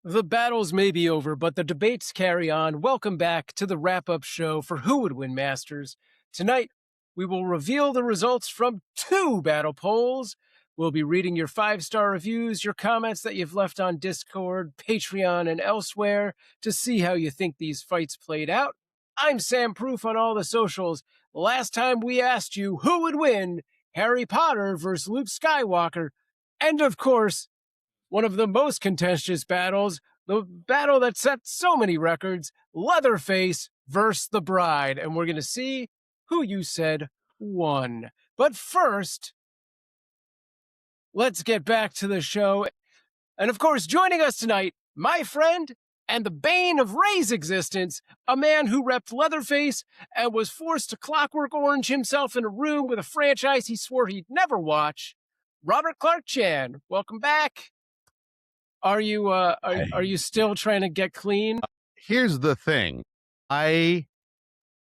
The battles may be over, but the debates carry on. Welcome back to the wrap-up show for Who Would Win Masters. Tonight, we will reveal the results from 2 battle polls. We'll be reading your 5-star reviews, your comments that you've left on Discord, Patreon, and elsewhere to see how you think these fights played out. I'm Sam Proof on all the socials. Last time we asked you who would win, Harry Potter versus Luke Skywalker. And of course, one of the most contentious battles, the battle that set so many records, Leatherface versus the Bride. And we're going to see who you said won. But first, let's get back to the show. And of course, joining us tonight, my friend and the bane of Ray's existence, a man who repped Leatherface and was forced to Clockwork Orange himself in a room with a franchise he swore he'd never watch, Robert Clarke-Chan. Welcome back. Are you still trying to get clean? Here's the thing. I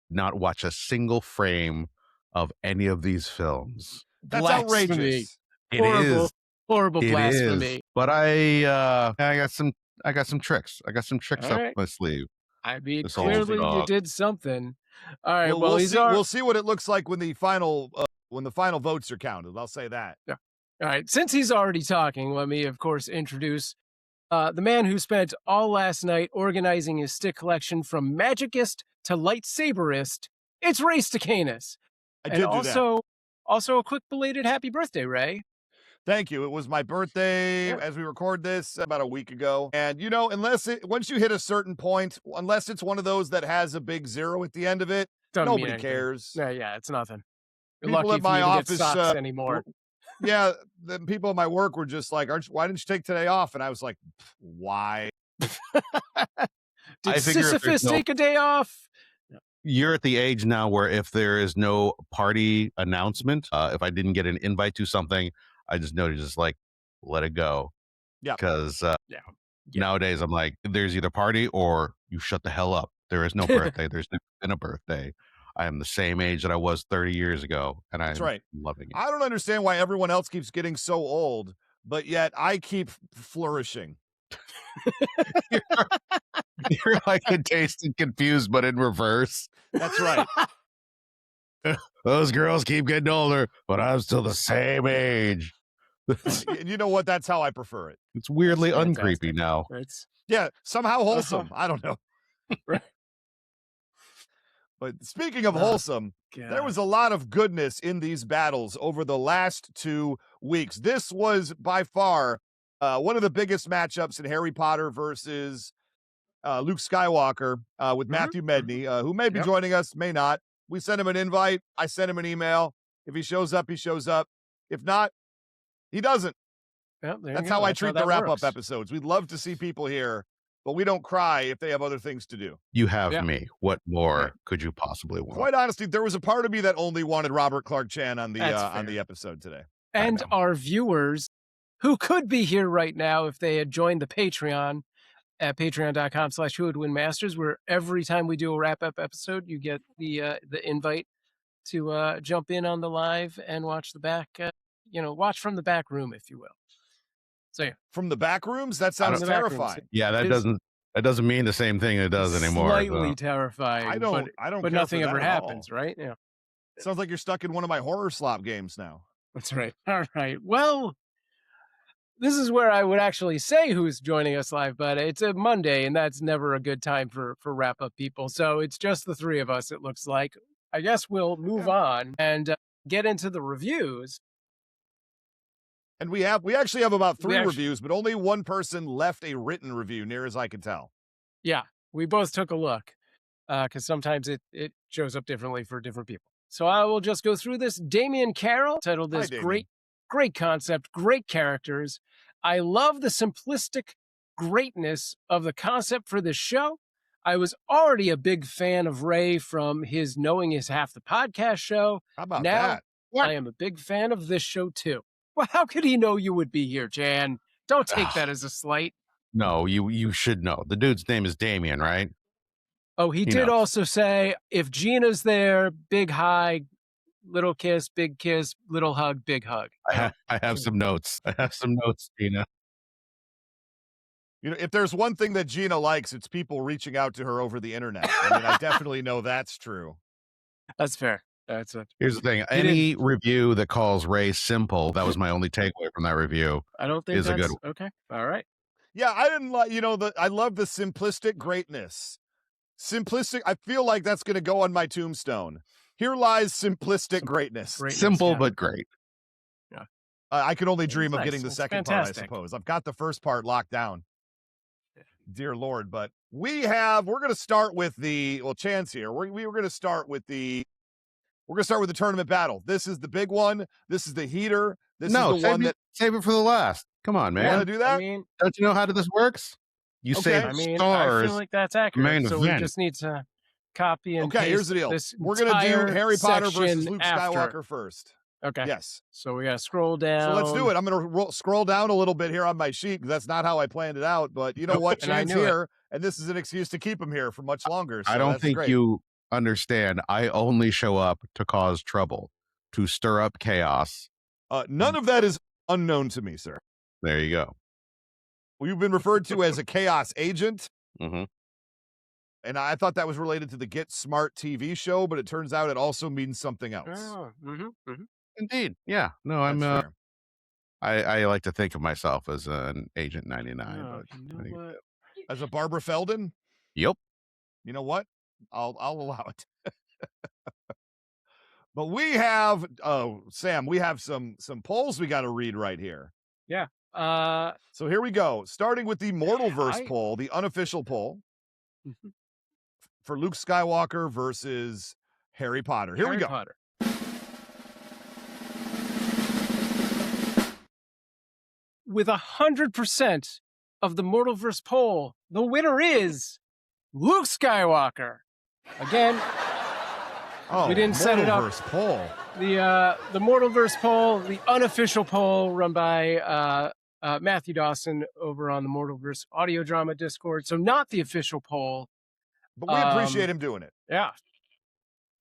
not watch a single frame of any of these films. That's Blasphemy. outrageous. Horrible blasphemy. But I got some tricks. I got some tricks All up right. my sleeve. I mean, This old clearly you dog. did something. All right. Well, he's we'll see what it looks like when the final votes are counted. I'll say that. All right. Since he's already talking, let me, of course, introduce the man who spent all last night organizing his stick collection from magicist to lightsaberist. It's Ray Stacanis. I did do that. Also a quick belated happy birthday, Ray. Thank you. It was my birthday as we record this about a week ago. And, once you hit a certain point, unless it's one of those that has a big 0 at the end of it, Doesn't mean nobody anything. cares. Yeah, it's nothing. You're People lucky at if my you even office, get socks anymore. Yeah, the people at my work were just like, why didn't you take today off? And I was like, why? Did Sisyphus take a day off? You're at the age now where if there is no party announcement, if I didn't get an invite to something, I just know to just like let it go. Yeah. Because Yeah. nowadays I'm like, there's either party or you shut the hell up. There is no birthday. There's never been a birthday. I am the same age that I was 30 years ago, and I'm loving it. I don't understand why everyone else keeps getting so old, but yet I keep flourishing. You're like a Dazed and Confused, but in reverse. That's right. Those girls keep getting older, but I'm still the same age. And you know what? That's how I prefer it. It's weirdly uncreepy now. Yeah, somehow wholesome. I don't know. Right. But speaking of wholesome, there was a lot of goodness in these battles over the last 2 weeks. This was by far one of the biggest matchups in Harry Potter versus Luke Skywalker with Matthew Medney, who may be joining us, may not. We sent him an invite. I sent him an email. If he shows up, he shows up. If not, he doesn't. Yep, That's how I treat the wrap-up episodes. We'd love to see people here, but we don't cry if they have other things to do. You have me. What more could you possibly want? Quite honestly, there was a part of me that only wanted Robert Clarke-Chan on the episode today. And our viewers who could be here right now if they had joined the Patreon at patreon.com/whowouldwinmasters, where every time we do a wrap-up episode, you get the invite to jump in on the live and watch the back, watch from the back room, if you will. So yeah. From the back rooms? That sounds terrifying. Yeah, that doesn't mean the same thing it does anymore. Slightly terrifying. I don't but nothing ever happens, right? Yeah. Sounds like you're stuck in one of my horror slop games now. That's right. All right. Well, this is where I would actually say who's joining us live, but it's a Monday, and that's never a good time for wrap-up people. So it's just the 3 of us, it looks like. I guess we'll move on and get into the reviews. And we actually have about 3 reviews, but only one person left a written review, near as I can tell. Yeah, we both took a look because sometimes it shows up differently for different people. So I will just go through this. Damian Carroll titled this great concept, great characters. I love the simplistic greatness of the concept for this show. I was already a big fan of Ray from his Knowing Is Half the Podcast show. How about now, that? I am a big fan of this show too. Well, how could he know you would be here, Jan? Don't take that as a slight. No, you should know. The dude's name is Damien, right? Oh, he did also say, if Gina's there, big hi, little kiss, big kiss, little hug, big hug. I have some notes. Gina. You know, if there's one thing that Gina likes, it's people reaching out to her over the internet. I mean, I definitely know that's true. That's fair. That's it. Here's the thing. Any review that calls Ray simple, that was my only takeaway from that review. I don't think is a good one. Okay. All right. Yeah, I didn't like, I love the simplistic greatness. Simplistic, I feel like that's going to go on my tombstone. Here lies simplistic greatness. Simple, but great. Yeah. I can only dream of nice. getting the second part, I suppose. I've got the first part locked down. Dear Lord, but we're going to start with Chan's here. We're going to start with the tournament battle. This is the big one. This is the heater. This is the one that save it for the last. Come on, man. You want to do that? I mean, don't you know how this works? You save stars. I feel like that's accurate. So we just need to copy and paste. Here's the deal. We're going to do Harry Potter versus Luke Skywalker first. Okay. Yes. So we got to scroll down. So let's do it. I'm going to scroll down a little bit here on my sheet because that's not how I planned it out. But you know what? Chan's here, and this is an excuse to keep him here for much longer. So I don't think you understand. I only show up to cause trouble, to stir up chaos. None of that is unknown to me, sir. There you go. Well, you've been referred to as a chaos agent. Mm-hmm. And I thought that was related to the Get Smart TV show, but it turns out it also means something else. Oh, Indeed. Yeah. No, I'm I like to think of myself as an Agent 99. Oh, but you know what? As a Barbara Feldon? Yep. You know what? I'll allow it. But we have Sam, we have some polls we got to read right here. Yeah. So here we go. Starting with the Mortalverse poll, the unofficial poll for Luke Skywalker versus Harry Potter. Here we go. Potter. With 100% of the Mortalverse poll, the winner is Luke Skywalker. Again, we didn't set it up. Poll. The Mortalverse poll, the unofficial poll run by Matthew Dawson over on the Mortalverse audio drama Discord. So not the official poll. But we appreciate him doing it. Yeah.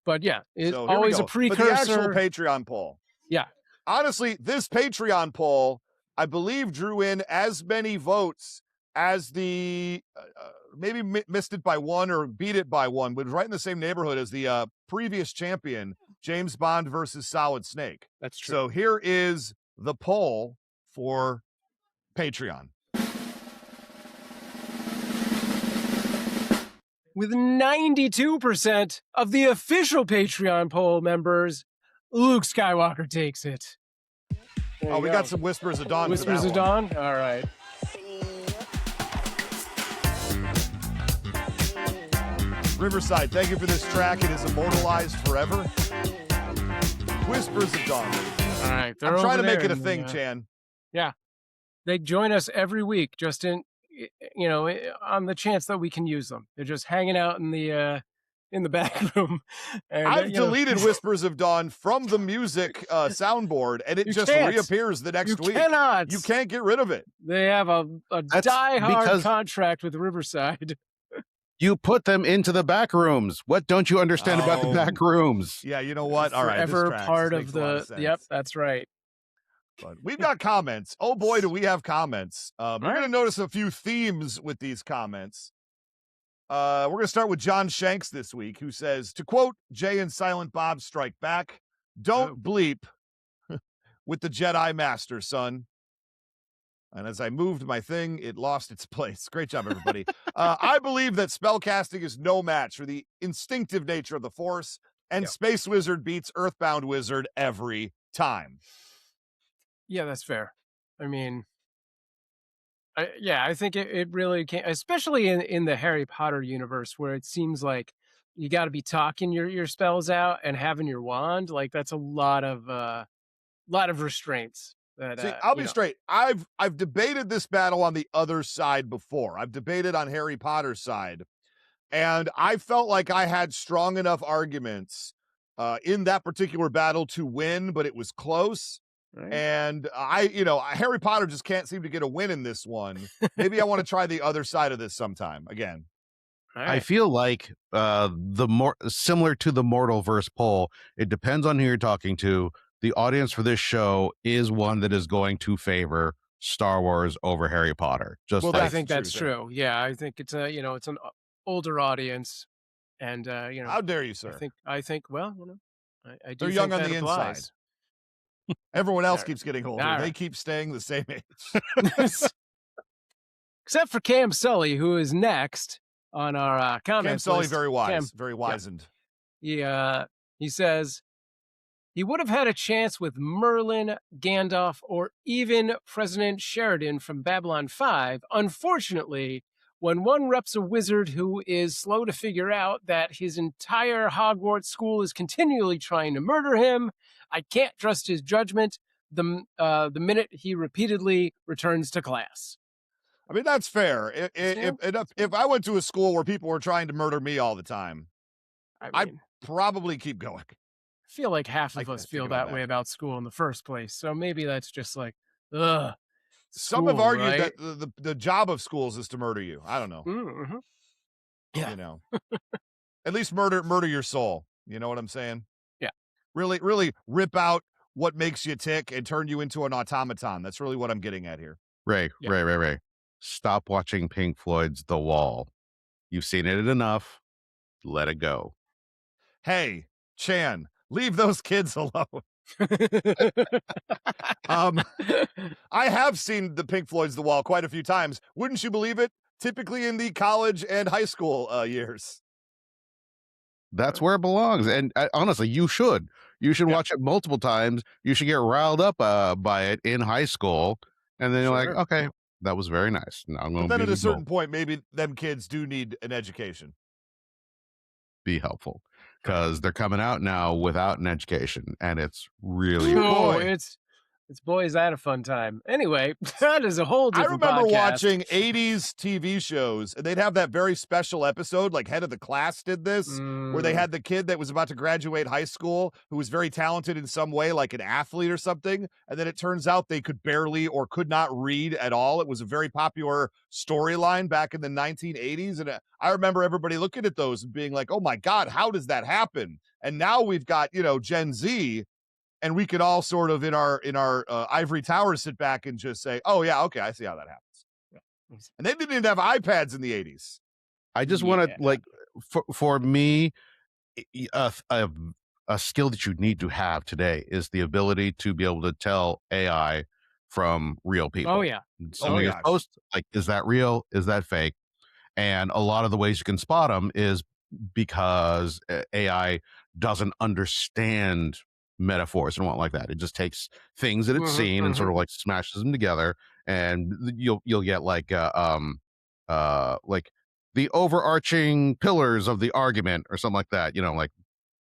But yeah, it's so always a precursor. But the actual Patreon poll. Yeah. Honestly, this Patreon poll, I believe, drew in as many votes as the maybe missed it by one or beat it by one, but right in the same neighborhood as the previous champion, James Bond versus Solid Snake. That's true. So here is the poll for Patreon. With 92% of the official Patreon poll members, Luke Skywalker takes it. Oh, we got some Whispers of Dawn. Whispers of Dawn? All right. Riverside, thank you for this track. It is immortalized forever. Whispers of Dawn. All right. I'm trying to make it a thing, Chan. Yeah. They join us every week just in, on the chance that we can use them. They're just hanging out in the back room. And, I've deleted Whispers of Dawn from the music soundboard, and it just reappears the next week. You can't get rid of it. They have a die-hard contract with Riverside. You put them into the back rooms. What don't you understand about the back rooms? Yeah, you know what? All right. Forever part of the. Yep, that's right. But we've got comments. Oh boy, do we have comments. We're going to notice a few themes with these comments. We're going to start with John Shanks this week, who says, to quote Jay and Silent Bob Strike Back, don't bleep with the Jedi Master, son. And as I moved my thing, it lost its place. Great job, everybody. I believe that spellcasting is no match for the instinctive nature of the Force, and Space Wizard beats Earthbound Wizard every time. Yeah, that's fair. I mean, I think it really can, especially in the Harry Potter universe, where it seems like you got to be talking your spells out and having your wand. Like that's a lot of restraints. See, I'll be straight. I've debated this battle on the other side before. I've debated on Harry Potter's side, and I felt like I had strong enough arguments in that particular battle to win, but it was close. Right. And Harry Potter just can't seem to get a win in this one. Maybe I want to try the other side of this sometime again. Right. I feel like the more similar to the Mortalverse poll, it depends on who you're talking to. The audience for this show is one that is going to favor Star Wars over Harry Potter. Just Well, I like think the that's truth, yeah. true. Yeah, I think it's a it's an older audience, and How dare you, sir? I think well, I They're do young think on that the inside. applies. Everyone else All keeps getting all older. They right. keep staying the same age. Except for Cam Sully, who is next on our Cam comments Sully, list. very wise, Cam, very yeah, wizened. he says he would have had a chance with Merlin, Gandalf, or even President Sheridan from Babylon 5. Unfortunately, when one reps a wizard who is slow to figure out that his entire Hogwarts school is continually trying to murder him, I can't trust his judgment the minute he repeatedly returns to class. I mean, that's fair. If I went to a school where people were trying to murder me all the time, I I'd mean, probably keep going. I feel like half I of us think feel about that that. way about school in the first place. So maybe that's just like, ugh. Some have School, argued right? that the job of schools is to murder you. I don't know. Mm-hmm. Yeah. You know, at least murder your soul. You know what I'm saying? Yeah. Really rip out what makes you tick and turn you into an automaton. That's really what I'm getting at here. Ray. Stop watching Pink Floyd's The Wall. You've seen it enough. Let it go. Hey, Chan, leave those kids alone. I have seen the Pink Floyd's The Wall quite a few times. Wouldn't you believe it? Typically in the college and high school years. That's where it belongs. And honestly, you should. You should watch it multiple times. You should get riled up by it in high school. And then you're like, okay, that was very nice. Now I'm going But to then at a certain point, maybe them kids do need an education. be helpful because they're coming out now without an education. And it's really it's boy, is that a fun time. Anyway, that is a whole different I remember podcast. watching 80s TV shows, and they'd have that very special episode, like Head of the Class did this, where they had the kid that was about to graduate high school who was very talented in some way, like an athlete or something, and then it turns out they could barely or could not read at all. It was a very popular storyline back in the 1980s, and I remember everybody looking at those and being like, oh my God, how does that happen? And now we've got, Gen Z, and we could all sort of in our ivory tower sit back and just say, oh yeah, okay, I see how that happens. Yeah. And they didn't even have iPads in the 80s. I just want to like for me, a skill that you need to have today is the ability to be able to tell AI from real people. Oh yeah. Somebody is post, like, is that real? Is that fake? And a lot of the ways you can spot them is because AI doesn't understand metaphors and what like that. It just takes things that it's seen and sort of like smashes them together, and you'll get like the overarching pillars of the argument or something like that. Like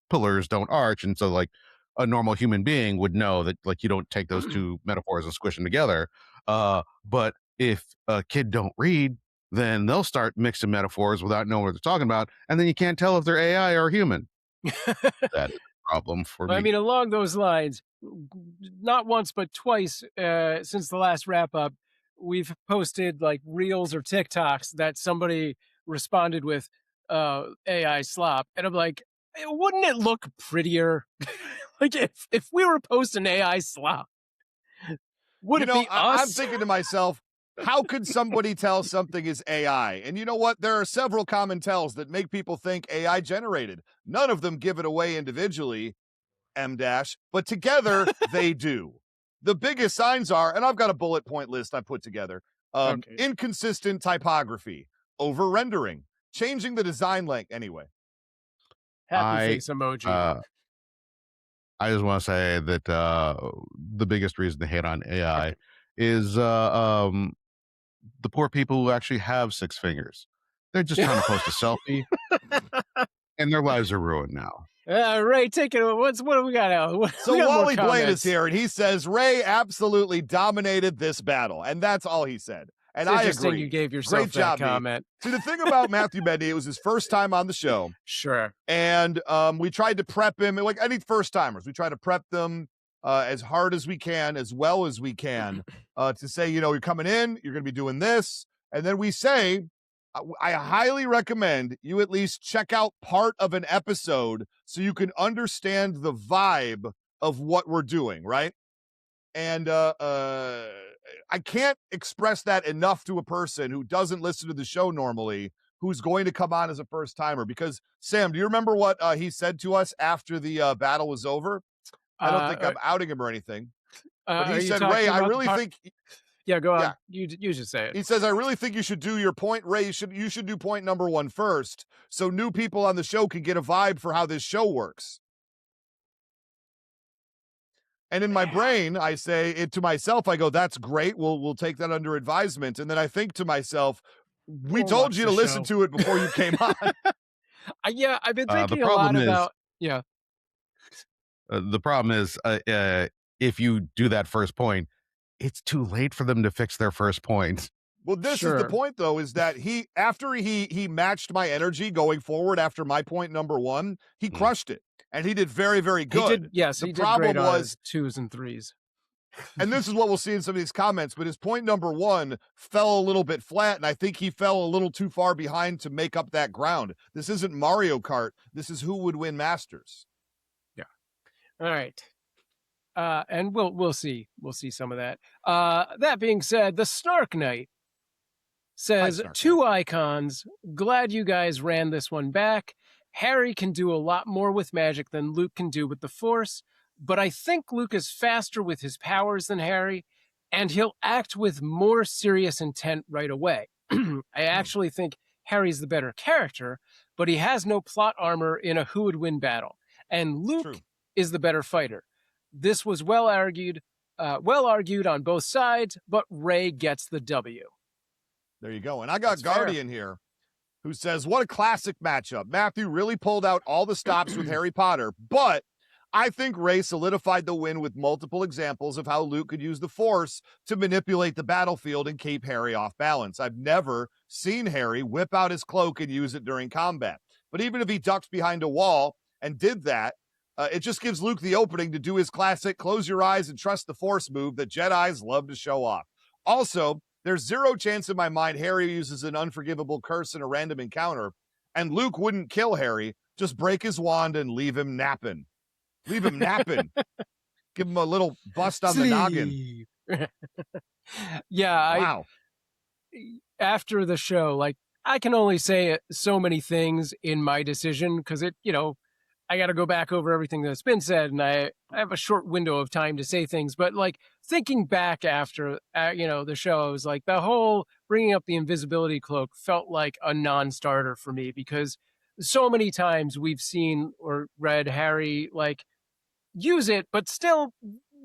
pillars don't arch, and so like a normal human being would know that like you don't take those two metaphors and squish them together. But if a kid don't read, then they'll start mixing metaphors without knowing what they're talking about, and then you can't tell if they're AI or human. That is a problem for me. I mean, along those lines, not once but twice since the last wrap up, we've posted like reels or TikToks that somebody responded with AI slop, and I'm like, wouldn't it look prettier? Like if we were posting AI slop, would it be us? I'm thinking to myself, how could somebody tell something is AI? And you know what? There are several common tells that make people think AI generated. None of them give it away individually, but together they do. The biggest signs are, and I've got a bullet point list I put together, inconsistent typography, over rendering, changing the design length. Anyway. Happy face emoji. I just want to say that the biggest reason to hate on AI is the poor people who actually have 6 fingers. They're just trying to post a selfie, and their lives are ruined now. Ray, take it. What do we got now? So Wally Blade is here, and he says Ray absolutely dominated this battle, and that's all he said. And I agree. You gave yourself Great job, that comment. See, the thing about Matthew Bendy, it was his first time on the show. Sure. And we tried to prep him, like any first timers, we try to prep them as hard as we can, as well as we can, to say, you're coming in, you're going to be doing this. And then we say, I highly recommend you at least check out part of an episode so you can understand the vibe of what we're doing, right? And I can't express that enough to a person who doesn't listen to the show normally, who's going to come on as a first timer. Because Sam, do you remember what he said to us after the battle was over? I don't think I'm outing him or anything, but he are you said, "Ray, talking I about really think." Yeah, go on. Yeah, You should say it. he says, "I really think you should do your point, Ray. You should do point number 1 first, so new people on the show can get a vibe for how this show works." And in my brain, I say it to myself. I go, "That's great. We'll take that under advisement." And then I think to myself, "We Or told watch you the to listen show. to it before you came on." Yeah, I've been The thinking a lot problem is, about. Yeah, the problem is, if you do that first point, it's too late for them to fix their first point. Well, this is the sure. point, though, is that after he matched my energy going forward after my point number 1, he Mm. crushed it, and he did very, very He good. did. Yes, The he did problem great on his was, 2s and 3s. and this is what we'll see in some of these comments, but his point number 1 fell a little bit flat, and I think he fell a little too far behind to make up that ground. This isn't Mario Kart. This is Who Would Win Masters. Yeah. All right. And we'll see some of that. That being said, the Snark Knight says, Snark two icons. Glad you guys ran this one back. Harry can do a lot more with magic than Luke can do with the Force, but I think Luke is faster with his powers than Harry, and he'll act with more serious intent right away. I actually think Harry's the better character, but he has no plot armor in a who would win battle, and Luke True. is the better fighter. This was well argued on both sides, but Ray gets the W. There you go. And I got That's fair. Guardian here, who says, "What a classic matchup. Matthew really pulled out all the stops with Harry Potter, but I think Ray solidified the win with multiple examples of how Luke could use the Force to manipulate the battlefield and keep Harry off balance. I've never seen Harry whip out his cloak and use it during combat. But even if he ducked behind a wall and did that, it just gives Luke the opening to do his classic close your eyes and trust the Force move that Jedis love to show off. Also, there's zero chance in my mind Harry uses an unforgivable curse in a random encounter, and Luke wouldn't kill Harry, just break his wand and leave him napping. Leave him napping. Give him a little bust on the noggin." Yeah, Wow. after the show, like, I can only say so many things in my decision because I got to go back over everything that's been said, and I have a short window of time to say things. But like thinking back after, the show, I was like, the whole bringing up the invisibility cloak felt like a non-starter for me because so many times we've seen or read Harry like use it, but still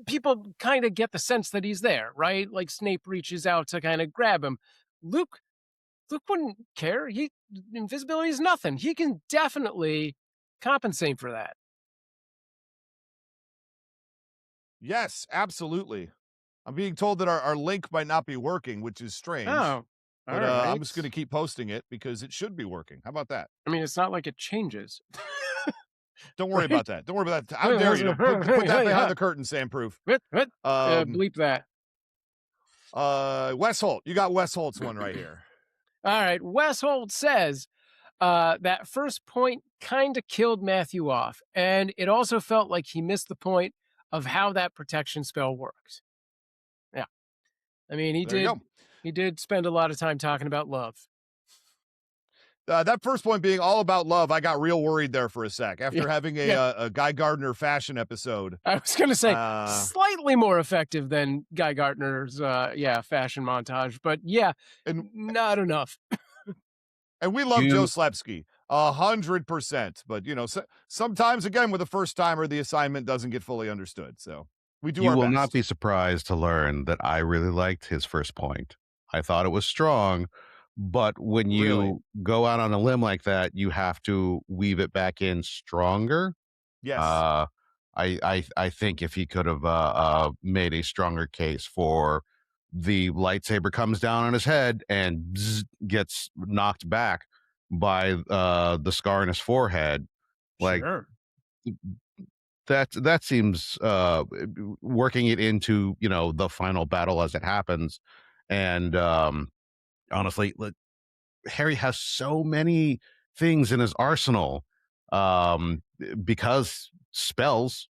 people kind of get the sense that he's there, right? Like Snape reaches out to kind of grab him. Luke wouldn't care. Invisibility is nothing. He can definitely compensate for that. Yes, absolutely. I'm being told that our link might not be working, which is strange. Oh, but all right. I'm just going to keep posting it because it should be working. How about that? I mean, it's not like it changes. Don't worry Right? about that. Don't worry about that. How dare you? Put that behind the curtain, Sam Proof. Bleep that. Wes Holt. You got Wes Holt's one right here. All right. Wes Holt says that first point kind of killed Matthew off, and it also felt like he missed the point of how that protection spell works. Yeah. I mean, he did spend a lot of time talking about love. That first point being all about love, I got real worried there for a sec after having a Guy Gardner fashion episode. I was going to say slightly more effective than Guy Gardner's fashion montage, but and not enough. And we love Joe Slepsky 100%, but sometimes again with a first timer, the assignment doesn't get fully understood. So we do. You our will best. not be surprised to learn that I really liked his first point. I thought it was strong. But when you go out on a limb like that, you have to weave it back in stronger. Yes. I think if he could have made a stronger case for the lightsaber comes down on his head and gets knocked back by the scar in his forehead, like that seems working it into the final battle as it happens, and honestly, Harry has so many things in his arsenal because spells.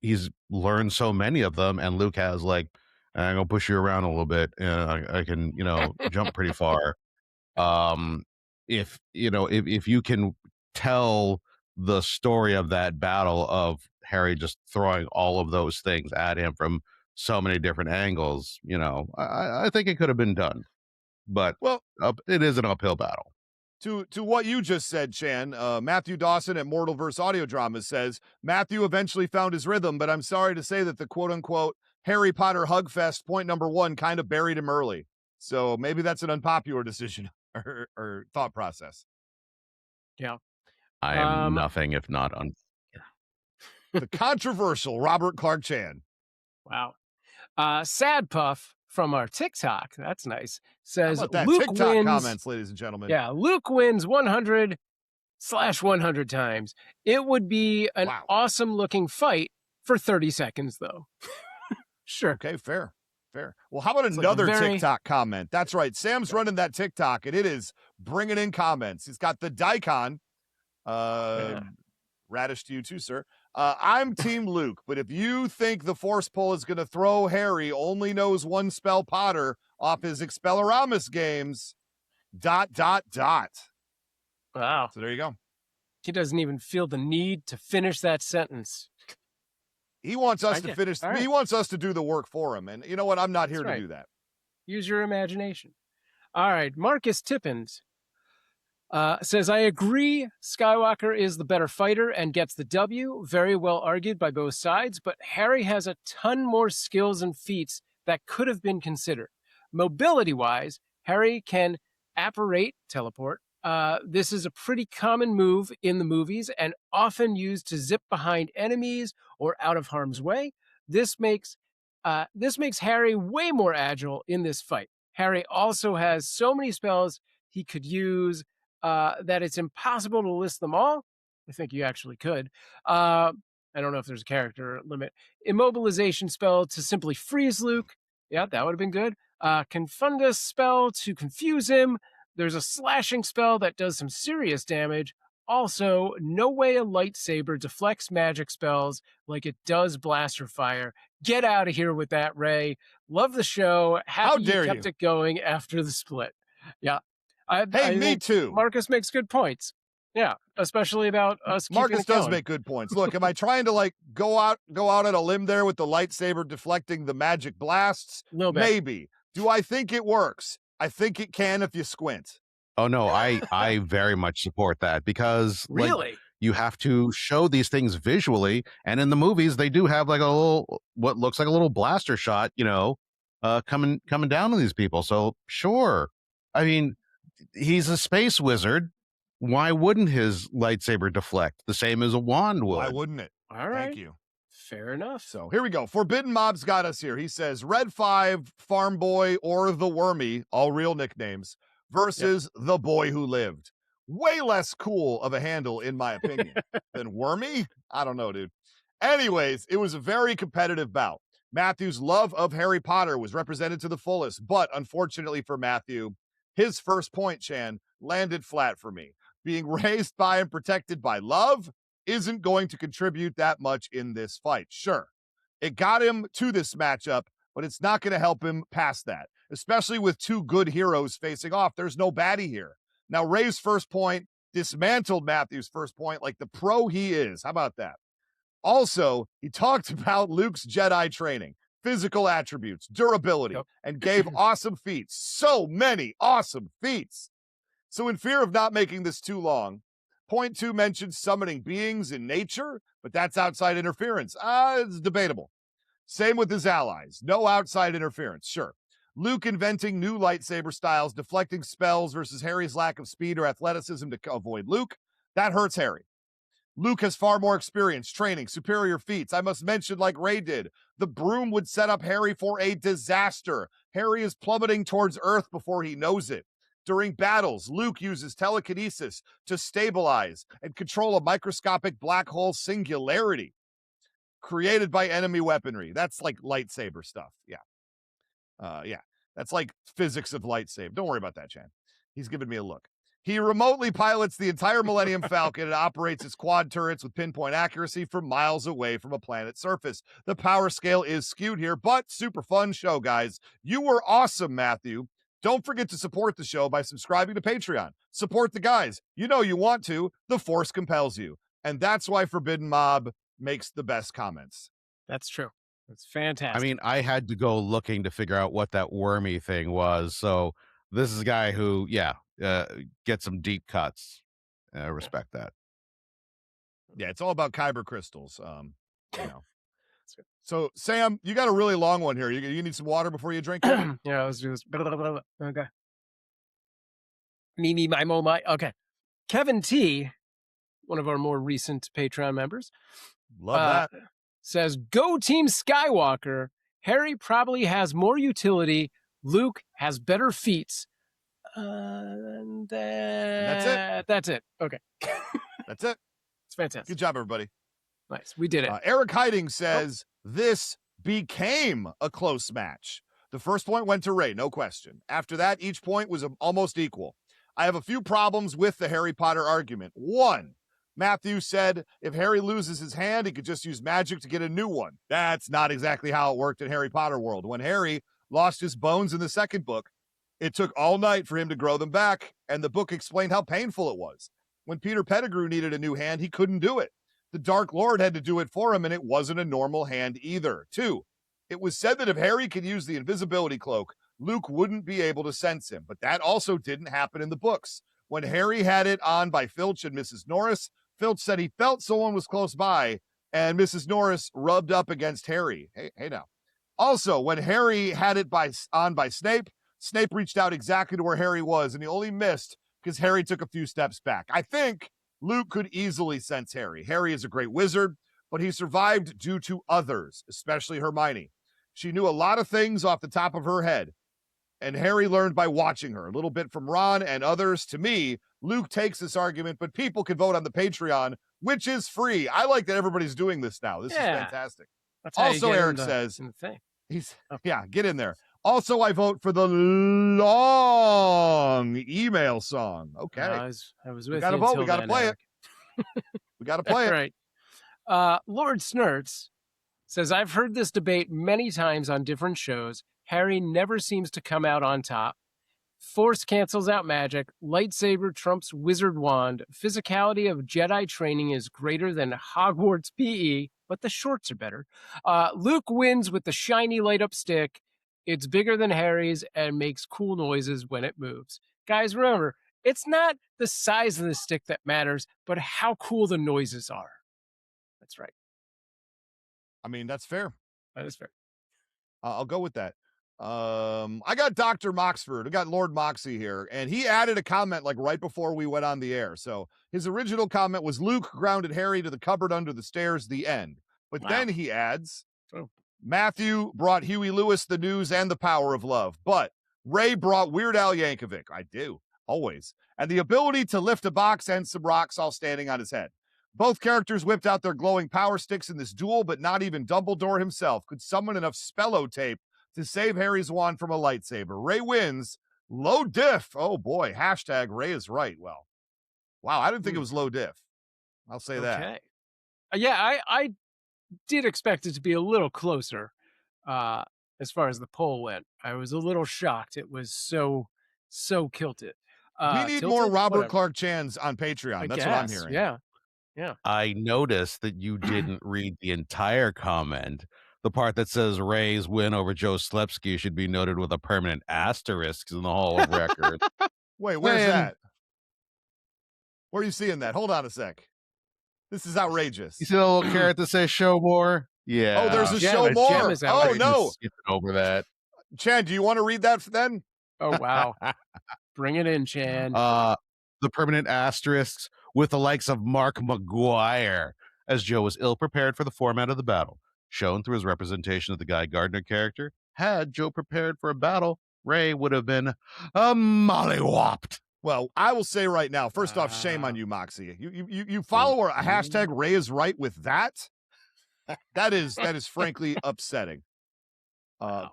He's learned so many of them, and Luke has like and I'm gonna push you around a little bit. I can, jump pretty far. Um, if you can tell the story of that battle of Harry just throwing all of those things at him from so many different angles, I think it could have been done, but Well, it is an uphill battle. to what you just said, Chan, Matthew Dawson at Mortal vs. Audio Drama says Matthew eventually found his rhythm, but I'm sorry to say that the quote unquote Harry Potter hug fest point number 1 kind of buried him early. So maybe that's an unpopular decision or thought process. Yeah. I am nothing if not The controversial Robert Clarke-Chan. Wow. Sad Puff from our TikTok, that's nice, How says about that? Luke TikTok wins. comments, ladies and gentlemen. Yeah, Luke wins 100/100 times. It would be an awesome looking fight for 30 seconds, though. Sure. Okay, fair. Well, how about another TikTok comment? That's right. Sam's running that TikTok, and it is bringing in comments. He's got the Daikon. Radish to you too, sir. I'm Team Luke, but if you think the Force Pull is going to throw Harry only knows one spell Potter off his Expelliarmus games, ... Wow. So there you go. He doesn't even feel the need to finish that sentence. He wants us to finish. He wants us to do the work for him. And you know what? I'm not here to do that. Use your imagination. All right. Marcus Tippins says, I agree Skywalker is the better fighter and gets the W. Very well argued by both sides, but Harry has a ton more skills and feats that could have been considered. Mobility-wise, Harry can apparate, teleport. This is a pretty common move in the movies and often used to zip behind enemies or out of harm's way. This makes Harry way more agile in this fight. Harry also has so many spells he could use that it's impossible to list them all. I think you actually could. I don't know if there's a character limit. Immobilization spell to simply freeze Luke. Yeah, that would have been good. Confundus spell to confuse him. There's a slashing spell that does some serious damage. Also, no way a lightsaber deflects magic spells like it does blaster fire. Get out of here with that, Ray. Love the show. Happy you kept it going after the split. Yeah. I me too. Marcus makes good points. Yeah, especially about us. Marcus does make good points. Look, am I trying to like go out on a limb there with the lightsaber deflecting the magic blasts? Maybe. Do I think it works? I think it can if you squint. Oh no, I very much support that because really you have to show these things visually, and in the movies they do have like a little what looks like a little blaster shot, coming down on these people. So sure, I mean, he's a space wizard. Why wouldn't his lightsaber deflect the same as a wand would? Why wouldn't it? All right. Thank you. Fair enough. So here we go. Forbidden Mob's got us here. He says Red 5, Farm Boy, or the Wormy, all real nicknames, versus the Boy Who Lived. Way less cool of a handle, in my opinion, than Wormy. I don't know, dude. Anyways, it was a very competitive bout. Matthew's love of Harry Potter was represented to the fullest, but unfortunately for Matthew, his first point, Chan, landed flat for me. Being raised by and protected by love isn't going to contribute that much in this fight. Sure, it got him to this matchup, but it's not going to help him past that, especially with two good heroes facing off. There's no baddie here. Now, Ray's first point dismantled Matthew's first point like the pro he is. How about that? Also, he talked about Luke's Jedi training, physical attributes, durability, and gave awesome feats. So many awesome feats. So in fear of not making this too long, point 2 mentions summoning beings in nature, but that's outside interference. It's debatable. Same with his allies. No outside interference, sure. Luke inventing new lightsaber styles, deflecting spells versus Harry's lack of speed or athleticism to avoid Luke. That hurts Harry. Luke has far more experience, training, superior feats. I must mention, like Ray did, the broom would set up Harry for a disaster. Harry is plummeting towards Earth before he knows it. During battles, Luke uses telekinesis to stabilize and control a microscopic black hole singularity created by enemy weaponry. That's like lightsaber stuff. Yeah. That's like physics of lightsaber. Don't worry about that, Chan. He's giving me a look. He remotely pilots the entire Millennium Falcon and operates its quad turrets with pinpoint accuracy from miles away from a planet's surface. The power scale is skewed here, but super fun show, guys. You were awesome, Matthew. Don't forget to support the show by subscribing to Patreon. Support the guys. You know you want to. The Force compels you. And that's why Forbidden Mob makes the best comments. That's true. That's fantastic. I mean, I had to go looking to figure out what that wormy thing was. So this is a guy who, gets some deep cuts. I respect that. Yeah, it's all about kyber crystals. So, Sam, you got a really long one here. You need some water before you drink it? Yeah, let's do this. Okay. Me, my, mo, my. Okay. Kevin T, one of our more recent Patreon members, Love that. says, "Go Team Skywalker. Harry probably has more utility. Luke has better feats." And that's it. That's it. Okay. That's it. It's fantastic. Good job, everybody. Nice. We did it. Eric Hiding says, this became a close match. The first point went to Ray, no question. After that, each point was almost equal. I have a few problems with the Harry Potter argument. One, Matthew said if Harry loses his hand, he could just use magic to get a new one. That's not exactly how it worked in Harry Potter world. When Harry lost his bones in the second book, it took all night for him to grow them back, and the book explained how painful it was. When Peter Pettigrew needed a new hand, he couldn't do it. The Dark Lord had to do it for him, and it wasn't a normal hand either. Two, it was said that if Harry could use the invisibility cloak, Luke wouldn't be able to sense him, but that also didn't happen in the books. When Harry had it on by Filch and Mrs. Norris, Filch said he felt someone was close by, and Mrs. Norris rubbed up against Harry. Hey now. Also, when Harry had it on by Snape, Snape reached out exactly to where Harry was, and he only missed because Harry took a few steps back. I think Luke could easily sense Harry. Harry is a great wizard, but he survived due to others, especially Hermione. She knew a lot of things off the top of her head, and Harry learned by watching her. A little bit from Ron and others. To me, Luke takes this argument, but people can vote on the Patreon, which is free. I like that everybody's doing this now. This is fantastic. Also, Eric says, get in there. Also, I vote for the long email song. Okay. I was with we gotta you. Vote. We got to play it. We got to play it. Right. Lord Snurts says, I've heard this debate many times on different shows. Harry never seems to come out on top. Force cancels out magic. Lightsaber trumps wizard wand. Physicality of Jedi training is greater than Hogwarts PE, but the shorts are better. Luke wins with the shiny light up stick. It's bigger than Harry's and makes cool noises when it moves. Guys, remember, it's not the size of the stick that matters, but how cool the noises are. That's right. I mean, that's fair. That is fair. I'll go with that. I got Dr. Moxford. I got Lord Moxie here, and he added a comment like right before we went on the air. So his original comment was Luke grounded Harry to the cupboard under the stairs, the end. But then he adds, Matthew brought Huey Lewis the news and the power of love, but Ray brought Weird Al Yankovic. I do, always. And the ability to lift a box and some rocks all standing on his head. Both characters whipped out their glowing power sticks in this duel, but not even Dumbledore himself could summon enough spello tape to save Harry's wand from a lightsaber. Ray wins. Low diff. Oh boy. Hashtag Ray is right. Well, wow. I didn't think it was low diff. I'll say that. Yeah, I did expect it to be a little closer as far as the poll went. I was a little shocked. It was so kilted. We need more Robert Clarke-Chans on Patreon. That's what I'm hearing. Yeah. I noticed that you didn't read the entire comment. The part that says Ray's win over Joe Slepsky should be noted with a permanent asterisk in the Hall of Records. Wait, where's that? Where are you seeing that? Hold on a sec. This is outrageous. You see the little carrot that says show more? Yeah. Oh, there's a show more. Oh, no. Over that. Chan, do you want to read that then? Oh, wow. Bring it in, Chan. The permanent asterisks with the likes of Mark McGuire, as Joe was ill-prepared for the format of the battle, shown through his representation of the Guy Gardner character. Had Joe prepared for a battle, Ray would have been mollywopped. Well, I will say right now, first off, shame on you, Moxie. You follow a hashtag Ray is right with that? That is frankly upsetting.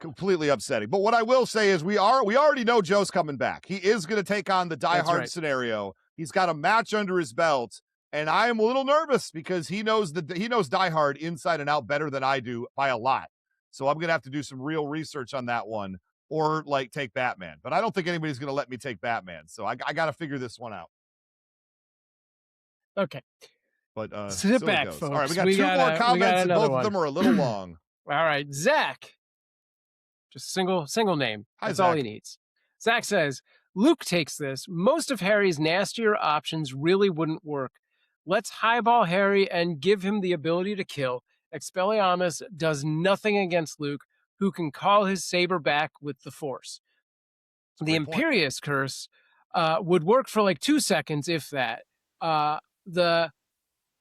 Completely upsetting. But what I will say is we already know Joe's coming back. He is going to take on the Die Hard scenario. He's got a match under his belt, and I am a little nervous because he knows Die Hard inside and out better than I do by a lot. So I'm going to have to do some real research on that one, or like take Batman. But I don't think anybody's going to let me take Batman. So I got to figure this one out. Okay. But sit so back, folks. All right, we got two more comments, and both of them are a little long. All right, Zach. Just single name. That's all he needs. Zach says, Luke takes this. Most of Harry's nastier options really wouldn't work. Let's highball Harry and give him the ability to kill. Expelliarmus does nothing against Luke, who can call his saber back with the Force. The Imperious Curse would work for like 2 seconds, if that.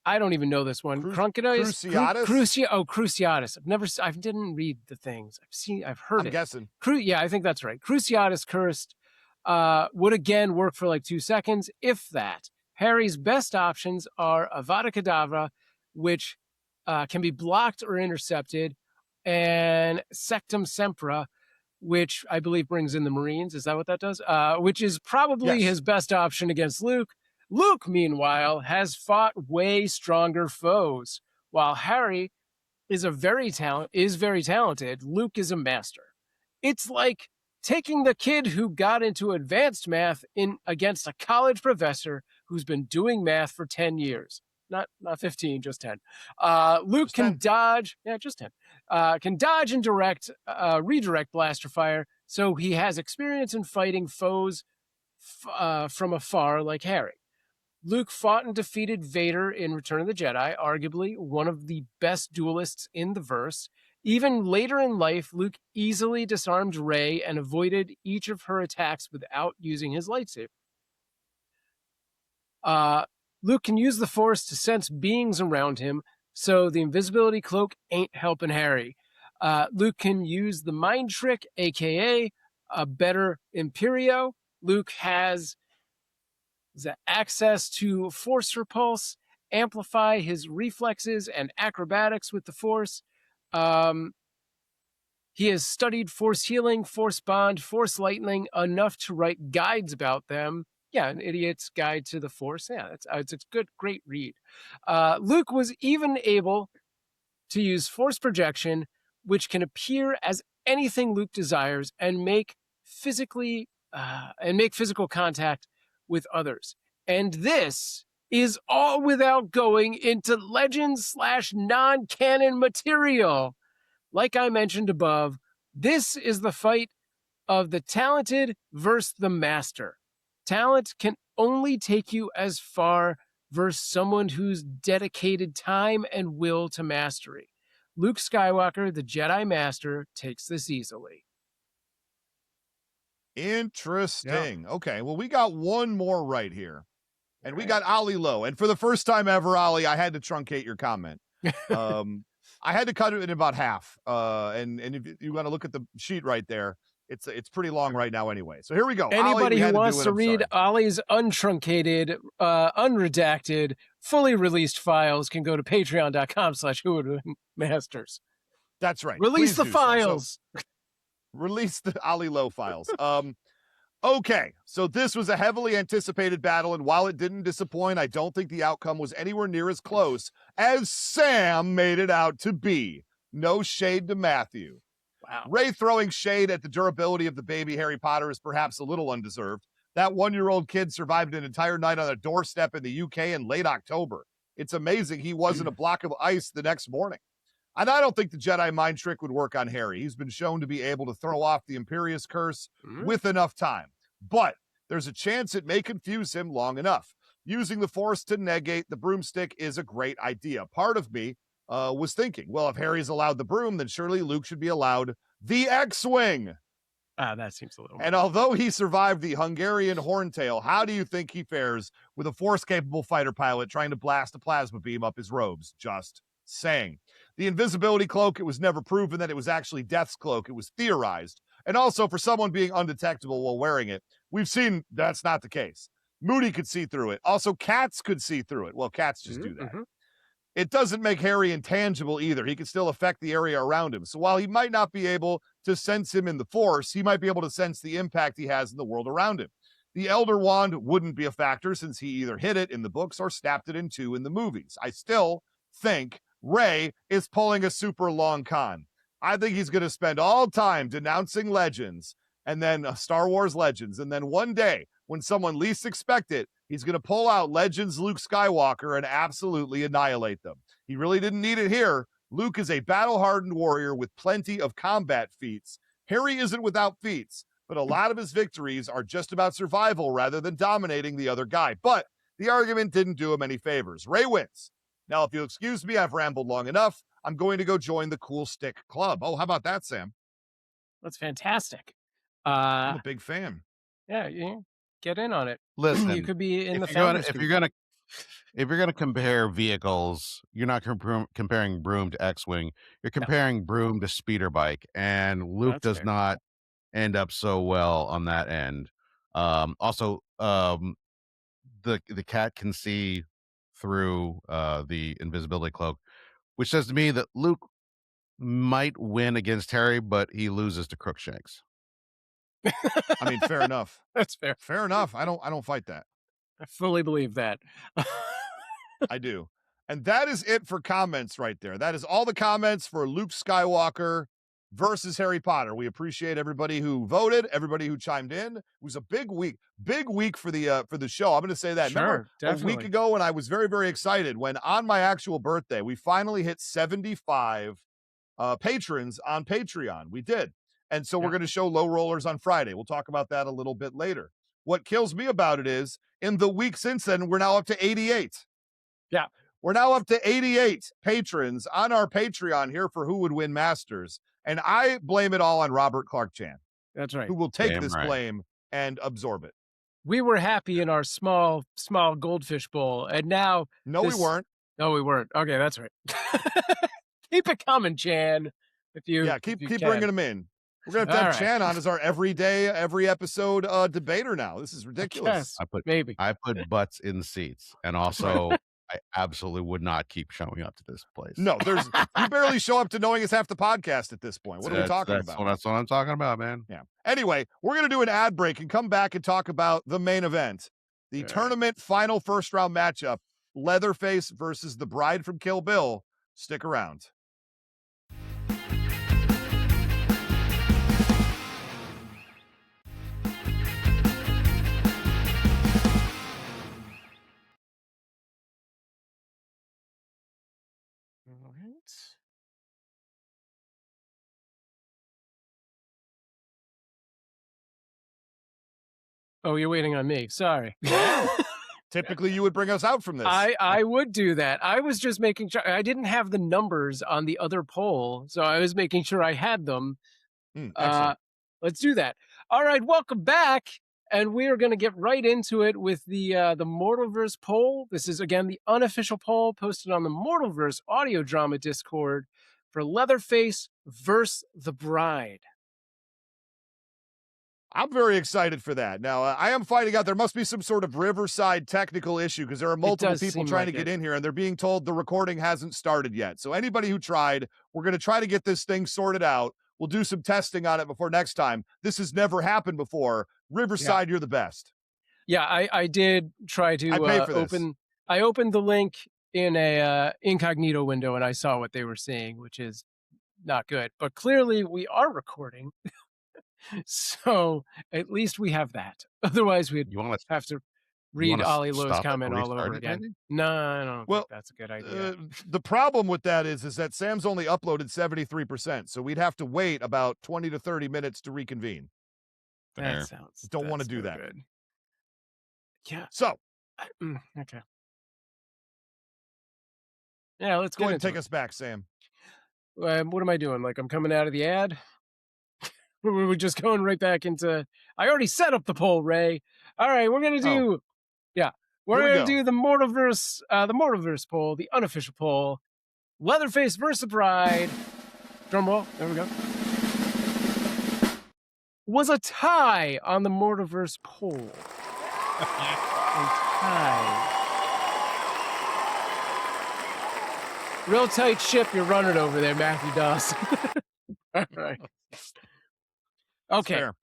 I don't even know this one. Cruciatus? Cruciatus. I didn't read the things. I've heard it. I'm guessing. Yeah, I think that's right. Cruciatus Cursed would again work for like 2 seconds, if that. Harry's best options are Avada Kedavra, which can be blocked or intercepted, and Sectum Sempra, which I believe brings in the Marines. Is that what that does? Which is probably his best option against Luke. Luke, meanwhile, has fought way stronger foes. While Harry is very talented, Luke is a master. It's like taking the kid who got into advanced math against a college professor who's been doing math for 10 years. Not 15, just 10. Luke can dodge, just 10. Can dodge and redirect blaster fire, so he has experience in fighting foes from afar like Harry. Luke fought and defeated Vader in Return of the Jedi, arguably one of the best duelists in the verse. Even later in life, Luke easily disarmed Rey and avoided each of her attacks without using his lightsaber. Luke can use the Force to sense beings around him, so the invisibility cloak ain't helping Harry. Luke can use the mind trick, aka a better Imperio. Luke has the access to Force Repulse, amplify his reflexes and acrobatics with the Force. He has studied Force Healing, Force Bond, Force Lightning enough to write guides about them. Yeah, an idiot's guide to the Force. Yeah, it's a great read. Luke was even able to use Force Projection, which can appear as anything Luke desires and make physical contact with others. And this is all without going into legend/non-canon material. Like I mentioned above, this is the fight of the talented versus the master. Talent can only take you as far versus someone who's dedicated time and will to mastery. Luke Skywalker, the Jedi Master, takes this easily. Interesting. Yeah. Okay, well, we got one more right here. And we got Ollie Lowe. And for the first time ever, Ollie, I had to truncate your comment. I had to cut it in about half. And if you want to look at the sheet right there, it's pretty long right now anyway. So here we go. Anybody who wants to read Ollie's untruncated, unredacted, fully released files can go to patreon.com/whowoodwinmasters. That's right. Release the files. So release the Ollie Lowe files. Okay, so this was a heavily anticipated battle, and while it didn't disappoint, I don't think the outcome was anywhere near as close as Sam made it out to be. No shade to Matthew. Wow. Ray throwing shade at the durability of the baby Harry Potter is perhaps a little undeserved. That 1-year-old kid survived an entire night on a doorstep in the UK in late October. It's amazing he wasn't a block of ice the next morning. And I don't think the Jedi mind trick would work on Harry. He's been shown to be able to throw off the Imperious Curse with enough time. But there's a chance it may confuse him long enough. Using the Force to negate the broomstick is a great idea. Part of me was thinking, well, if Harry's allowed the broom, then surely Luke should be allowed the X-Wing. That seems a little... And although he survived the Hungarian Horntail, how do you think he fares with a Force-capable fighter pilot trying to blast a plasma beam up his robes? Just saying. The invisibility cloak, it was never proven that it was actually Death's cloak. It was theorized. And also, for someone being undetectable while wearing it, we've seen that's not the case. Moody could see through it. Also, cats could see through it. Well, cats just do that. It doesn't make Harry intangible either. He can still affect the area around him. So while he might not be able to sense him in the Force, he might be able to sense the impact he has in the world around him. The Elder Wand wouldn't be a factor since he either hid it in the books or snapped it in two in the movies. I still think Rey is pulling a super long con. I think he's going to spend all time denouncing Legends and then Star Wars Legends. And then one day, when someone least expect it, he's going to pull out Legends Luke Skywalker and absolutely annihilate them. He really didn't need it here. Luke is a battle-hardened warrior with plenty of combat feats. Harry isn't without feats, but a lot of his victories are just about survival rather than dominating the other guy. But the argument didn't do him any favors. Rey wins. Now, if you'll excuse me, I've rambled long enough. I'm going to go join the Cool Stick Club. Oh, how about that, Sam? That's fantastic. I'm a big fan. Yeah, get in on it. Listen, you could be in the if founders you're gonna compare vehicles, you're not comparing Broom to X-Wing. You're comparing Broom to speeder bike, and Luke does not end up so well on that end. Also, the cat can see through the invisibility cloak, which says to me that Luke might win against Harry, but he loses to Crookshanks. I mean, fair enough. That's fair. Fair enough. I don't fight that. I fully believe that. I do. And that is it for comments right there. That is all the comments for Luke Skywalker versus Harry Potter. We appreciate everybody who voted, everybody who chimed in. It was a big week for the show. I'm going to say that. Sure, remember definitely. a week ago when I was very, very excited when on my actual birthday, we finally hit 75 patrons on Patreon. We did. And so we're going to show low rollers on Friday. We'll talk about that a little bit later. What kills me about it is in the week since then, we're now up to 88. Yeah. We're now up to 88 patrons on our Patreon here for Who Would Win Masters. And I blame it all on Robert Clarke-Chan. That's right. Who will take this blame and absorb it. We were happy in our small goldfish bowl. And now. No, we weren't. No, we weren't. Okay, that's right. Keep it coming, Chan. Keep bringing them in. We're going to have Chan on as our every episode debater now. This is ridiculous. I put butts in seats. And also, I absolutely would not keep showing up to this place. No, you barely show up to knowing it's half the podcast at this point. What are we talking about? That's what I'm talking about, man. Yeah. Anyway, we're going to do an ad break and come back and talk about the main event. The tournament final first round matchup, Leatherface versus the bride from Kill Bill. Stick around. All right. Oh, you're waiting on me. Sorry. Typically, you would bring us out from this. I would do that. I was just making sure I didn't have the numbers on the other poll, so I was making sure I had them. Let's do that. All right, welcome back. And we are going to get right into it with the Mortalverse poll. This is, again, the unofficial poll posted on the Mortalverse audio drama Discord for Leatherface versus the Bride. I'm very excited for that. Now, I am finding out there must be some sort of Riverside technical issue because there are multiple people trying to get in here and they're being told the recording hasn't started yet. So anybody who tried, we're going to try to get this thing sorted out. We'll do some testing on it before next time. This has never happened before. Riverside, you're the best. Yeah, I did try to open. I opened the link in a incognito window and I saw what they were saying, which is not good. But clearly we are recording. So at least we have that. Otherwise, we'd have to read Ollie Lowe's comment all over again. No, I don't think that's a good idea. The problem with that is that Sam's only uploaded 73%, so we'd have to wait about 20 to 30 minutes to reconvene. That sounds. Don't want to do that. Good. Yeah. So. Okay. Yeah, let's go ahead and take us back, Sam. What am I doing? Like I'm coming out of the ad? We're just going right back into. I already set up the poll, Ray. All right, we're gonna do. We're gonna do the Mortalverse poll, the unofficial poll. Leatherface versus the Bride. Drum roll. There we go. Was a tie on the Mortalverse poll. A tie. Real tight ship you're running over there, Matthew Dawson. All right. Okay. Fair.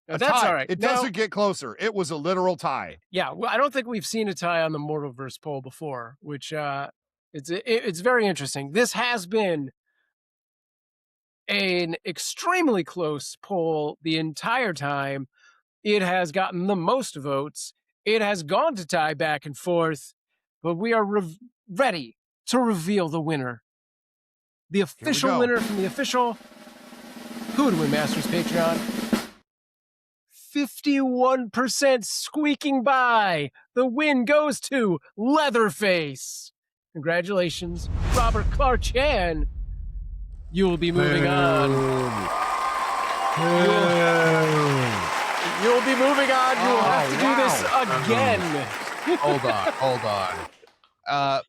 That's tie. all right. It Now, doesn't get closer. It was a literal tie. yeah, well, I don't think we've seen a tie on the Mortalverse poll before, which it's very interesting. This has been an extremely close poll the entire time. It has gotten the most votes. It has gone to tie back and forth, but we are ready to reveal the winner. The official winner from the official Who Would Win Masters Patreon. 51% squeaking by. The win goes to Leatherface. Congratulations, Robert Clarke-Chan. You will be moving on. You'll be moving on. You will have to do this again. Hold on.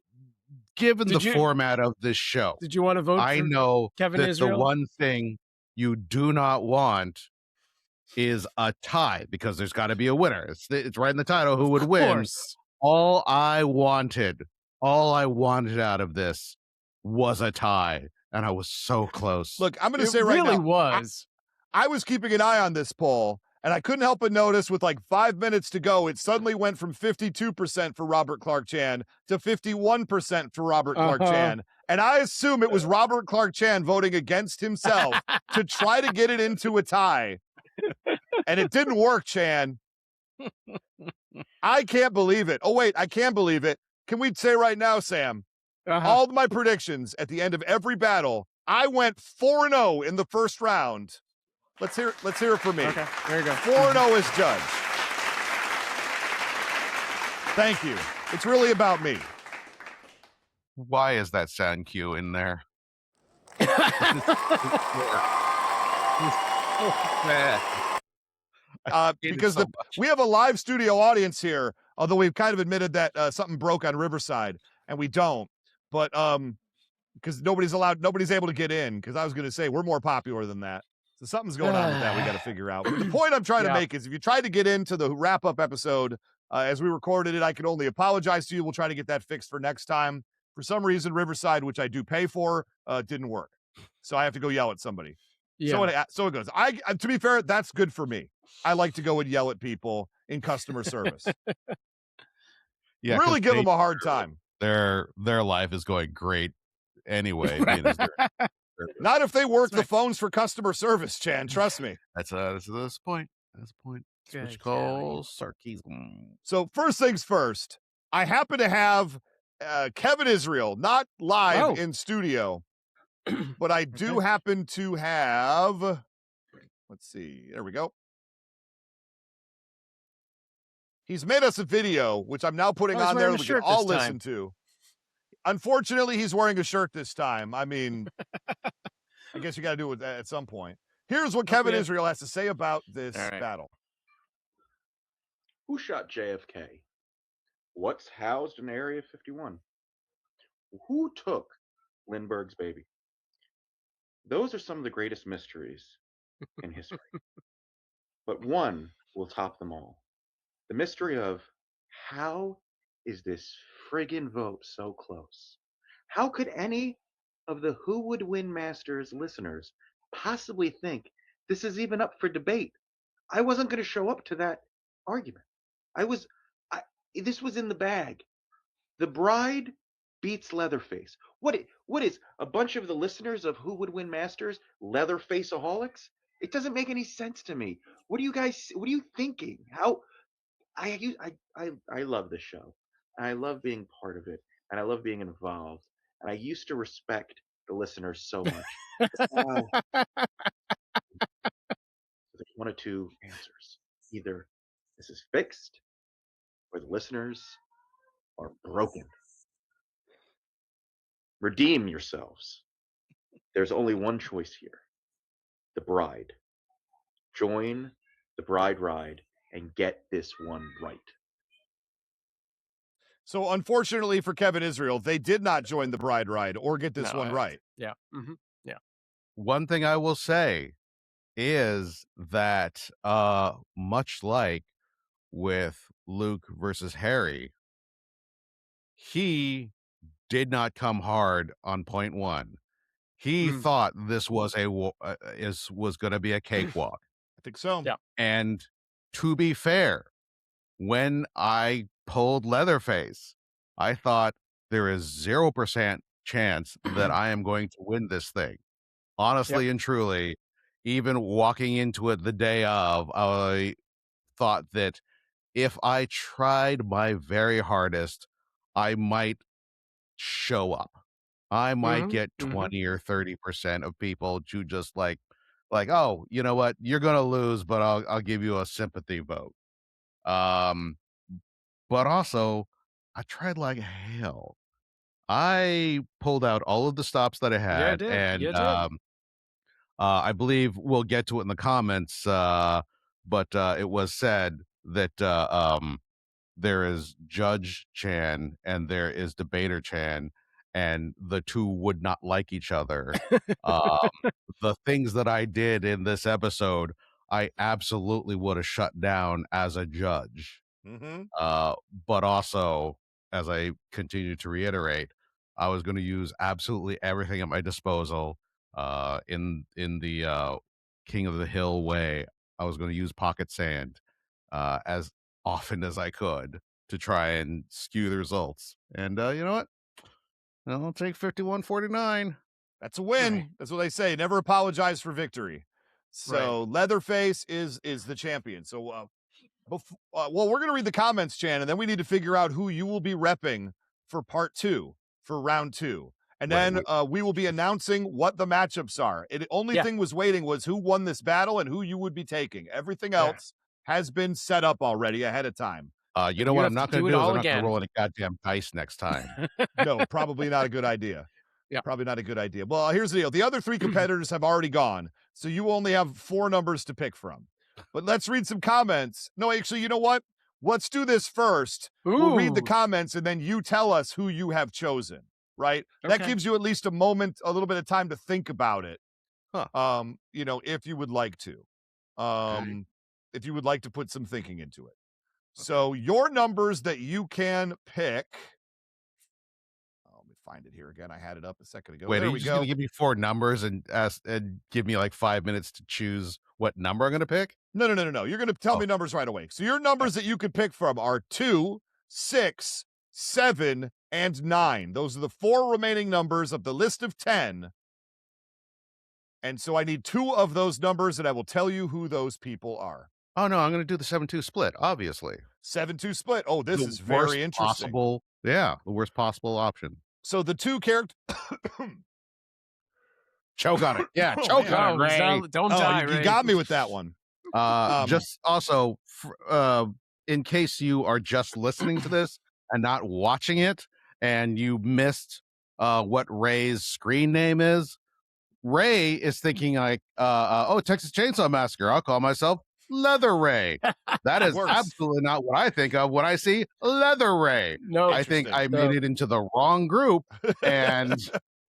Given the format of this show, did you want to vote? I know Kevin that Israel? The one thing you do not want is a tie, because there's got to be a winner. It's right in the title. Who would win? All I wanted out of this was a tie, and I was so close. Look, I'm going to say right now, was. I was keeping an eye on this poll, and I couldn't help but notice with like 5 minutes to go, it suddenly went from 52% for Robert Clarke-Chan to 51% for Robert Clarke-Chan. And I assume it was Robert Clarke-Chan voting against himself to try to get it into a tie. And it didn't work, Chan. I can't believe it. Oh, wait, I can believe it. Can we say right now, Sam, all of my predictions at the end of every battle, I went 4-0 in the first round. Let's hear it for me. Okay, there you go. 4-0 as judge. Thank you. It's really about me. Why is that sound cue in there? Because we have a live studio audience here, although we've kind of admitted that something broke on Riverside, and we don't. But because nobody's able to get in, because I was going to say we're more popular than that. So something's going on with that we got to figure out. But the point I'm trying to make is if you tried to get into the wrap-up episode as we recorded it, I can only apologize to you. We'll try to get that fixed for next time. For some reason, Riverside, which I do pay for, didn't work. So I have to go yell at somebody. Yeah. So it goes. To be fair, that's good for me. I like to go and yell at people in customer service. Yeah, really give them a hard time. Their life is going great anyway. Not if they work the phones for customer service, Chan. Trust me. That's the point. That's the point. Which calls sarcasm. So first things first, I happen to have Kevin Israel, not live in studio, but I do happen to have. Let's see. There we go. He's made us a video, which I'm now putting on there that we can all listen to. Unfortunately, he's wearing a shirt this time. I mean, I guess you got to do it at some point. Here's what Kevin Israel has to say about this battle. Who shot JFK? What's housed in Area 51? Who took Lindbergh's baby? Those are some of the greatest mysteries in history. But one will top them all. The mystery of how is this friggin' vote so close? How could any of the Who Would Win Masters listeners possibly think this is even up for debate? I wasn't going to show up to that argument. This was in the bag. The bride beats Leatherface. What is a bunch of the listeners of Who Would Win Masters Leatherfaceaholics? It doesn't make any sense to me. What are you thinking? I love this show. I love being part of it, and I love being involved. And I used to respect the listeners so much. There's one of two answers. Either this is fixed, or the listeners are broken. Redeem yourselves. There's only one choice here. The bride. Join the bride ride and get this one right. So unfortunately for Kevin Israel, they did not join the bride ride or get this one right. Yeah. Mm-hmm. Yeah. One thing I will say is that much like with Luke versus Harry, he did not come hard on point one. He thought this was was going to be a cakewalk. I think so. Yeah. And to be fair, when I pulled Leatherface, I thought there is 0% chance that I am going to win this thing. Honestly and truly, even walking into it the day of, I thought that if I tried my very hardest, I might show up. I might get 20 or 30% of people to just like, oh, you know what? You're gonna lose, but I'll give you a sympathy vote. But also I tried like hell. I pulled out all of the stops that I Yeah, I had, did. and You did. I believe we'll get to it in the comments, but it was said that there is Judge Chan and there is Debater Chan, and the two would not like each other. Um, the things that I did in this episode, I absolutely would have shut down as a judge. Mm-hmm. But also, as I continue to reiterate, I was going to use absolutely everything at my disposal in the King of the Hill way. I was going to use pocket sand as often as I could to try and skew the results. And you know what? I'll take 51-49. That's a win. Right. That's what they say. Never apologize for victory. So Leatherface is the champion. So well, we're going to read the comments, Chan, and then we need to figure out who you will be repping for part 2, for round 2. And then we will be announcing what the matchups are. The only thing was waiting was who won this battle and who you would be taking. Everything else has been set up already ahead of time. You know what I'm not going to do is I'm not going to roll any goddamn dice next time. No, probably not a good idea. Yeah. Probably not a good idea. Well, here's the deal. The other 3 competitors have already gone, so you only have 4 numbers to pick from. But let's read some comments. No, actually, you know what? Let's do this first. We'll read the comments, and then you tell us who you have chosen, right? Okay. That gives you at least a moment, a little bit of time to think about it. Huh. You know, if you would like to. If you would like to put some thinking into it. So your numbers that you can pick. Let me find it here again. I had it up a second ago. Wait, there are you we just go. going to give me 4 numbers and give me like 5 minutes to choose what number I'm going to pick? No. You're going to tell me numbers right away. So your numbers that you could pick from are 2, 6, 7, and 9. Those are the 4 remaining numbers of the list of 10. And so I need 2 of those numbers, and I will tell you who those people are. Oh, no, I'm going to do the 7-2 split, obviously. 7-2 split. Oh, this is very interesting. The worst possible option. So the 2 characters... Choke on it. Yeah, choke on it, Ray. Don't die, You got me with that one. Just also, in case you are just listening to this and not watching it, and you missed what Ray's screen name is, Ray is thinking like, Texas Chainsaw Massacre. I'll call myself Leather Ray. That is absolutely not what I think of when I see Leather Ray. No, I think I made it into the wrong group, and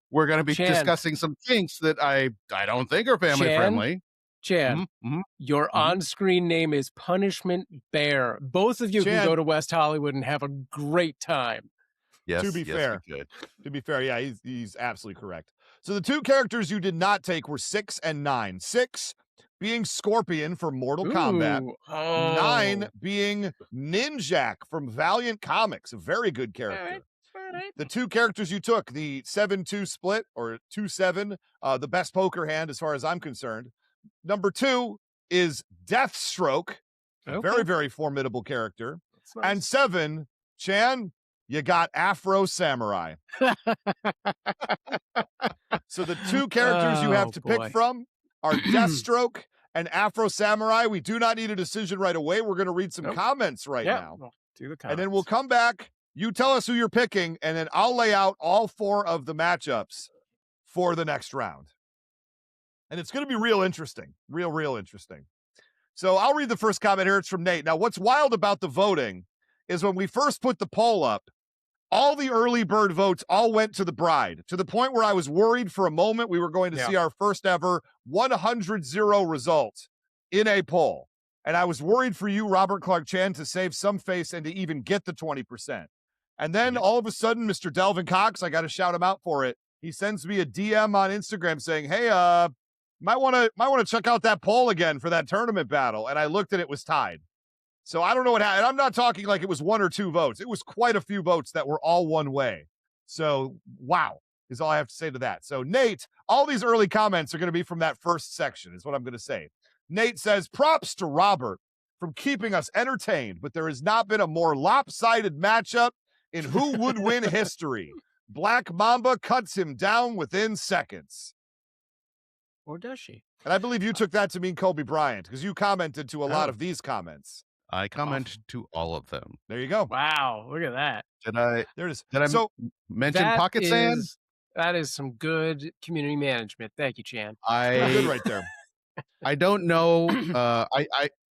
we're going to be discussing some kinks that I don't think are family friendly. Chan, your on-screen name is Punishment Bear. Both of you can go to West Hollywood and have a great time. Yes, to be fair, yeah, he's absolutely correct. So the 2 characters you did not take were 6 and 9. 6 being Scorpion from Mortal Kombat. 9 being Ninjak from Valiant Comics, a very good character. All right. The 2 characters you took, the 7-2 split, or 2-7, the best poker hand as far as I'm concerned. Number 2 is Deathstroke, a very, very formidable character. Nice. And 7, Chan, you got Afro Samurai. So the 2 characters you have to pick from are Deathstroke and Afro Samurai. We do not need a decision right away. We're going to read some comments now. We'll do the comments. And then we'll come back. You tell us who you're picking, and then I'll lay out all 4 of the matchups for the next round. And it's going to be real interesting. Real interesting. So I'll read the first comment here. It's from Nate. Now, what's wild about the voting is when we first put the poll up, all the early bird votes all went to the bride, to the point where I was worried for a moment we were going to see our first ever 100-0 result in a poll. And I was worried for you, Robert Clarke-Chan, to save some face and to even get the 20%. And then all of a sudden, Mr. Delvin Cox, I got to shout him out for it. He sends me a DM on Instagram saying, hey, Might want to check out that poll again for that tournament battle. And I looked and it was tied. So I don't know what happened. I'm not talking like it was 1 or 2 votes. It was quite a few votes that were all one way. So wow is all I have to say to that. So Nate, all these early comments are going to be from that first section is what I'm going to say. Nate says, props to Robert from keeping us entertained, but there has not been a more lopsided matchup in who would win history. Black Mamba cuts him down within seconds. Or does she? And I believe you took that to mean Kobe Bryant because you commented to a lot of these comments. I commented to all of them. There you go. Wow, look at that. There it is. Did I mention That Pocket Sand? That is some good community management. Thank you, Chan. Good right there. I don't know.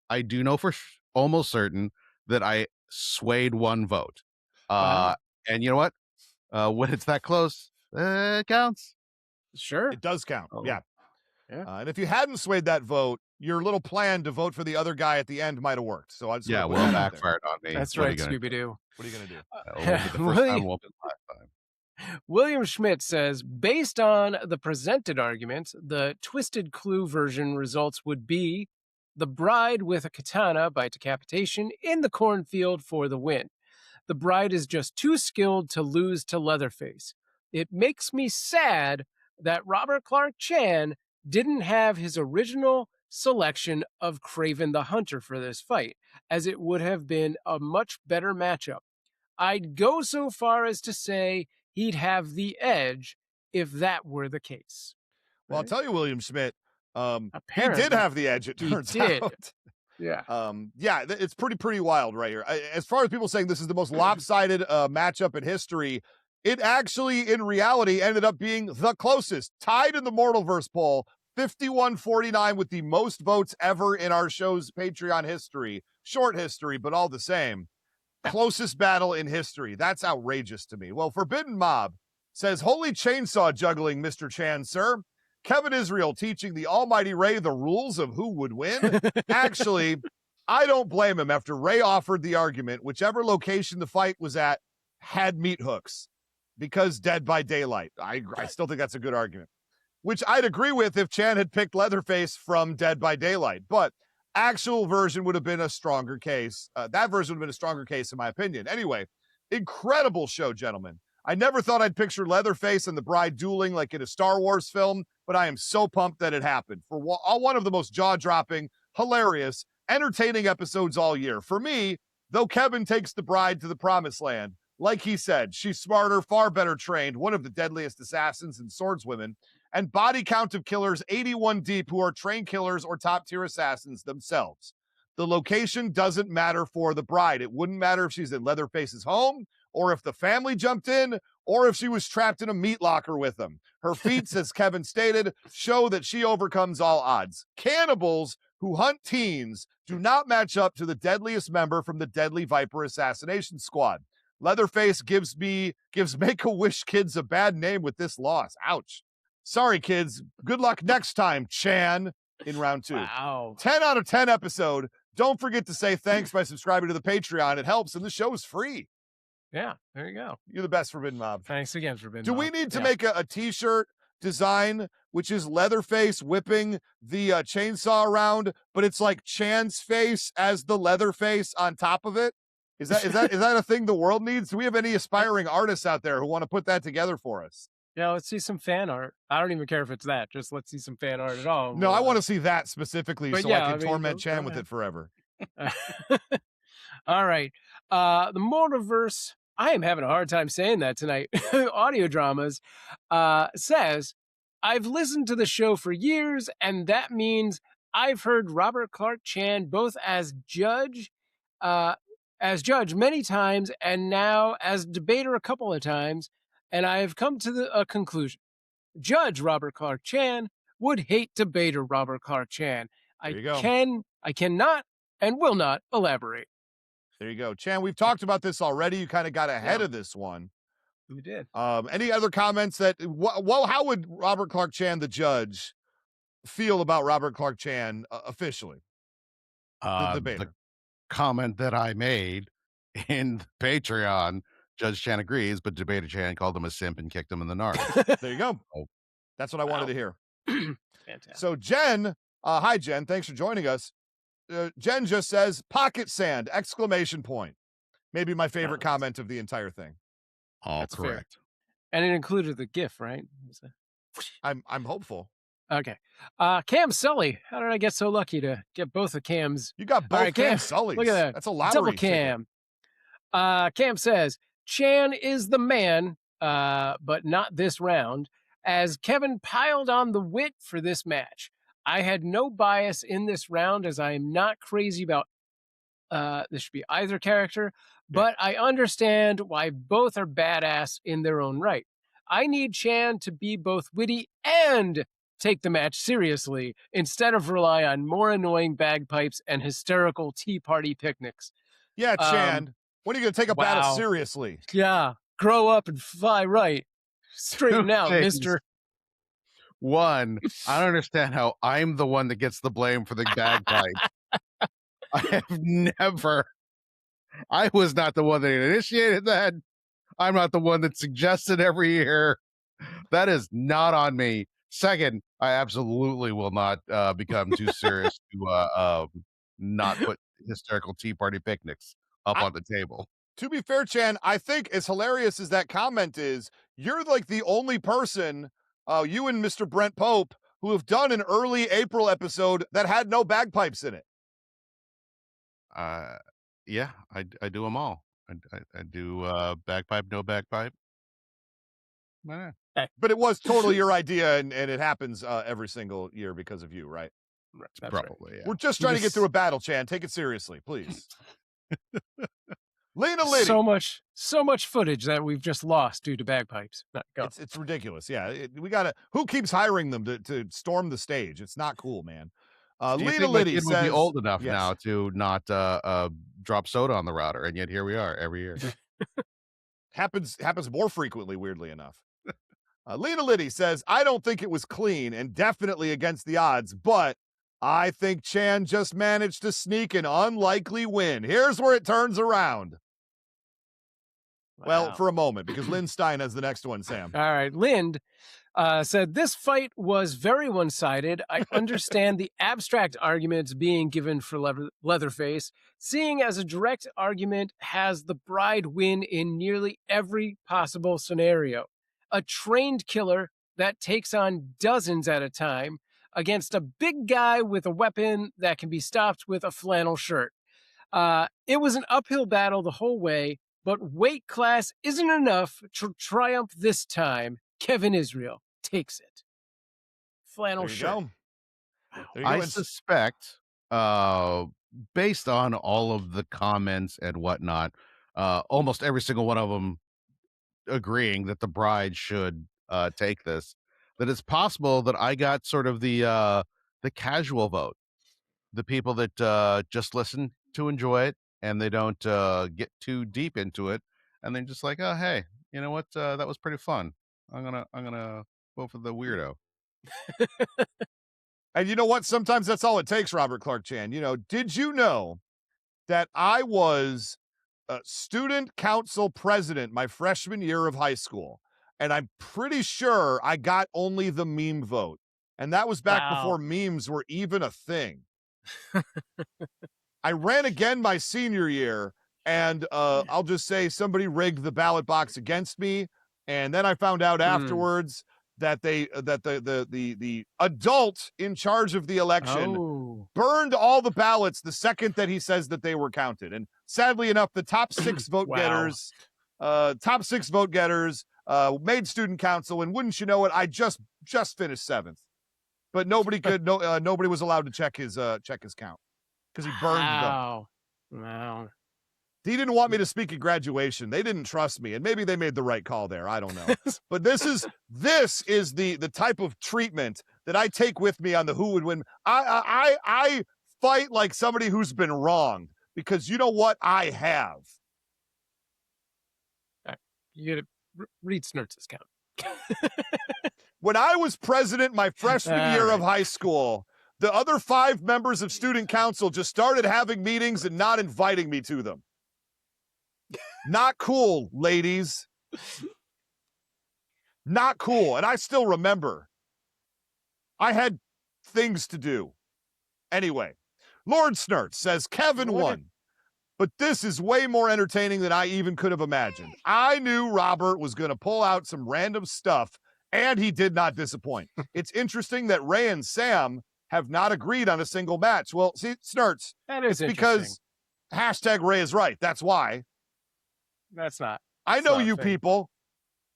I do know for almost certain that I swayed 1 vote. And you know what? When it's that close, it counts. Sure. It does count. Oh. Yeah. Yeah. And if you hadn't swayed that vote, your little plan to vote for the other guy at the end might have worked. So I just well, backfired on me. That's right, Scooby-Doo. What are you going to do? The first time won't be the last time. William Schmidt says, based on the presented argument, the Twisted Clue version results would be the bride with a katana by decapitation in the cornfield for the win. The bride is just too skilled to lose to Leatherface. It makes me sad that Robert Clarke-Chan didn't have his original selection of Craven the Hunter for this fight, as it would have been a much better matchup. I'd go so far as to say he'd have the edge if that were the case. Well, I'll tell you, William Schmidt, he Apparently, did have the edge, it turns out. Yeah. It's pretty wild right here. As far as people saying this is the most lopsided matchup in history, it actually, in reality, ended up being the closest. Tied in the Mortalverse poll, 51-49 with the most votes ever in our show's Patreon history. Short history, but all the same. Closest battle in history. That's outrageous to me. Well, Forbidden Mob says, holy chainsaw juggling, Mr. Chan, sir. Kevin Israel teaching the almighty Ray the rules of who would win. Actually, I don't blame him after Ray offered the argument, whichever location the fight was at had meat hooks because Dead by Daylight. I still think that's a good argument, which I'd agree with if Chan had picked Leatherface from Dead by Daylight, but actual version would have been a stronger case. That version would have been a stronger case, in my opinion. Anyway, incredible show, gentlemen. I never thought I'd picture Leatherface and the bride dueling like in a Star Wars film, but I am so pumped that it happened. For one of the most jaw-dropping, hilarious, entertaining episodes all year. For me, though Kevin takes the bride to the promised land, like he said, she's smarter, far better trained, one of the deadliest assassins and swordswomen, and body count of killers 81 deep who are trained killers or top-tier assassins themselves. The location doesn't matter for the bride. It wouldn't matter if she's in Leatherface's home, or if the family jumped in, or if she was trapped in a meat locker with them. Her feats, as Kevin stated, show that she overcomes all odds. Cannibals who hunt teens do not match up to the deadliest member from the Deadly Viper Assassination Squad. Leatherface gives Make-A-Wish kids a bad name with this loss. Ouch. Sorry, kids. Good luck next time, Chan, in round 2. Wow. 10 out of 10 episode. Don't forget to say thanks by subscribing to the Patreon. It helps, and the show is free. Yeah, there you go. You're the best, Forbidden Mob. Thanks again, Forbidden Do Mob. we need to make a t-shirt design, which is Leatherface whipping the chainsaw around, but it's like Chan's face as the Leatherface on top of it? Is that a thing the world needs? Do we have any aspiring artists out there who want to put that together for us? Yeah, let's see some fan art. I don't even care if it's that. Just let's see some fan art at all. No, I want to see that specifically so I can torment Chan with it forever. All right. The Mortalverse, I am having a hard time saying that tonight. Audio Dramas says, I've listened to the show for years, and that means I've heard Robert Clarke-Chan both as judge many times and now as debater a couple of times, and I have come to a conclusion. Judge Robert Clarke-Chan would hate debater Robert Clarke-Chan. There you go. I cannot and will not elaborate. There you go. Chan, we've talked about this already. You kind of got ahead of this one. We did. Any other comments that, how would Robert Clarke-Chan, the judge, feel about Robert Clarke-Chan officially? The debater. The comment that I made in Patreon, Judge Chan agrees, but Debater Chan called him a simp and kicked him in the nards. There you go. Oh. That's what I wanted to hear. Fantastic. So Jen, hi Jen, thanks for joining us. Jen just says pocket sand, exclamation point. Maybe my favorite comment of the entire thing. All That's correct. fair. And it included the GIF, right? I'm hopeful. Okay. Cam Sully. How did I get so lucky to get both the Cams? You got both All right, Cam Sullys. Look at that. That's a lottery Double ticket. Cam. Cam says, Chan is the man, but not this round, as Kevin piled on the wit for this match. I had no bias in this round as I am not crazy about this should be either character, but I understand why both are badass in their own right. I need Chan to be both witty and take the match seriously instead of rely on more annoying bagpipes and hysterical tea party picnics. Yeah, Chan. When are you going to take a battle seriously? Yeah, grow up and fly right. Straighten out, mister. One, I don't understand how I'm the one that gets the blame for the bagpipe. I was not the one that initiated that. I'm not the one that suggested every year. That is not on me. Second, I absolutely will not become too serious to not put hysterical tea party picnics up on the table. To be fair, Chan, I think as hilarious as that comment is, you're like the only person, you and Mr. Brent Pope, who have done an early April episode that had no bagpipes in it. Yeah, I do them all. I do bagpipe, no bagpipe. But it was totally your idea, and it happens every single year because of you, right? That's probably. right. Yeah. We're just trying to get through a battle, Chan. Take it seriously, please. Lena Liddy. So much footage that we've just lost due to bagpipes. It's ridiculous. Yeah, we gotta. Who keeps hiring them to storm the stage? It's not cool, man. Do you Lena think Liddy my kid says, would be old enough yes. now to not drop soda on the router, and yet here we are every year. happens more frequently, weirdly enough. Lena Liddy says, I don't think it was clean and definitely against the odds, but I think Chan just managed to sneak an unlikely win. Here's where it turns around. Wow. Well, for a moment, because Lynn Stein has the next one, Sam. All right. Lind said, this fight was very one-sided. I understand the abstract arguments being given for Leatherface, seeing as a direct argument has the bride win in nearly every possible scenario. A trained killer that takes on dozens at a time against a big guy with a weapon that can be stopped with a flannel shirt. It was an uphill battle the whole way, but weight class isn't enough to triumph this time. Kevin Israel takes it. Flannel shirt. I suspect, based on all of the comments and whatnot, almost every single one of them agreeing that the bride should take this, that it's possible that I got sort of the casual vote, the people that just listen to enjoy it and they don't get too deep into it, and they're just like, oh hey, you know what, that was pretty fun. I'm gonna vote for the weirdo. And you know what? Sometimes that's all it takes, Robert Clarke-Chan. You know, did you know that I was student council president my freshman year of high school? And I'm pretty sure I got only the meme vote. And that was back before memes were even a thing. I ran again my senior year, and I'll just say somebody rigged the ballot box against me. And then I found out afterwards that the adult in charge of the election burned all the ballots the second that he says that they were counted. And sadly enough, the top six vote getters, made student council. And wouldn't you know it, I just finished 7th, but nobody could, nobody was allowed to check his count because he burned them. Wow. He didn't want me to speak at graduation. They didn't trust me, and maybe they made the right call there. I don't know. But this is the type of treatment that I take with me on the Who Would Win. I fight like somebody who's been wronged, because you know what? I have. You gotta read Snurtz's count. When I was president my freshman year of high school, the other 5 members of student council just started having meetings and not inviting me to them. Not cool, ladies. Not cool. And I still remember. I had things to do. Anyway, Lord Snert says Kevin won, but this is way more entertaining than I even could have imagined. I knew Robert was going to pull out some random stuff, and he did not disappoint. It's interesting that Ray and Sam have not agreed on a single match. Well, see, Snerts, That is it's because hashtag Ray is right. That's why. That's not. I know you people.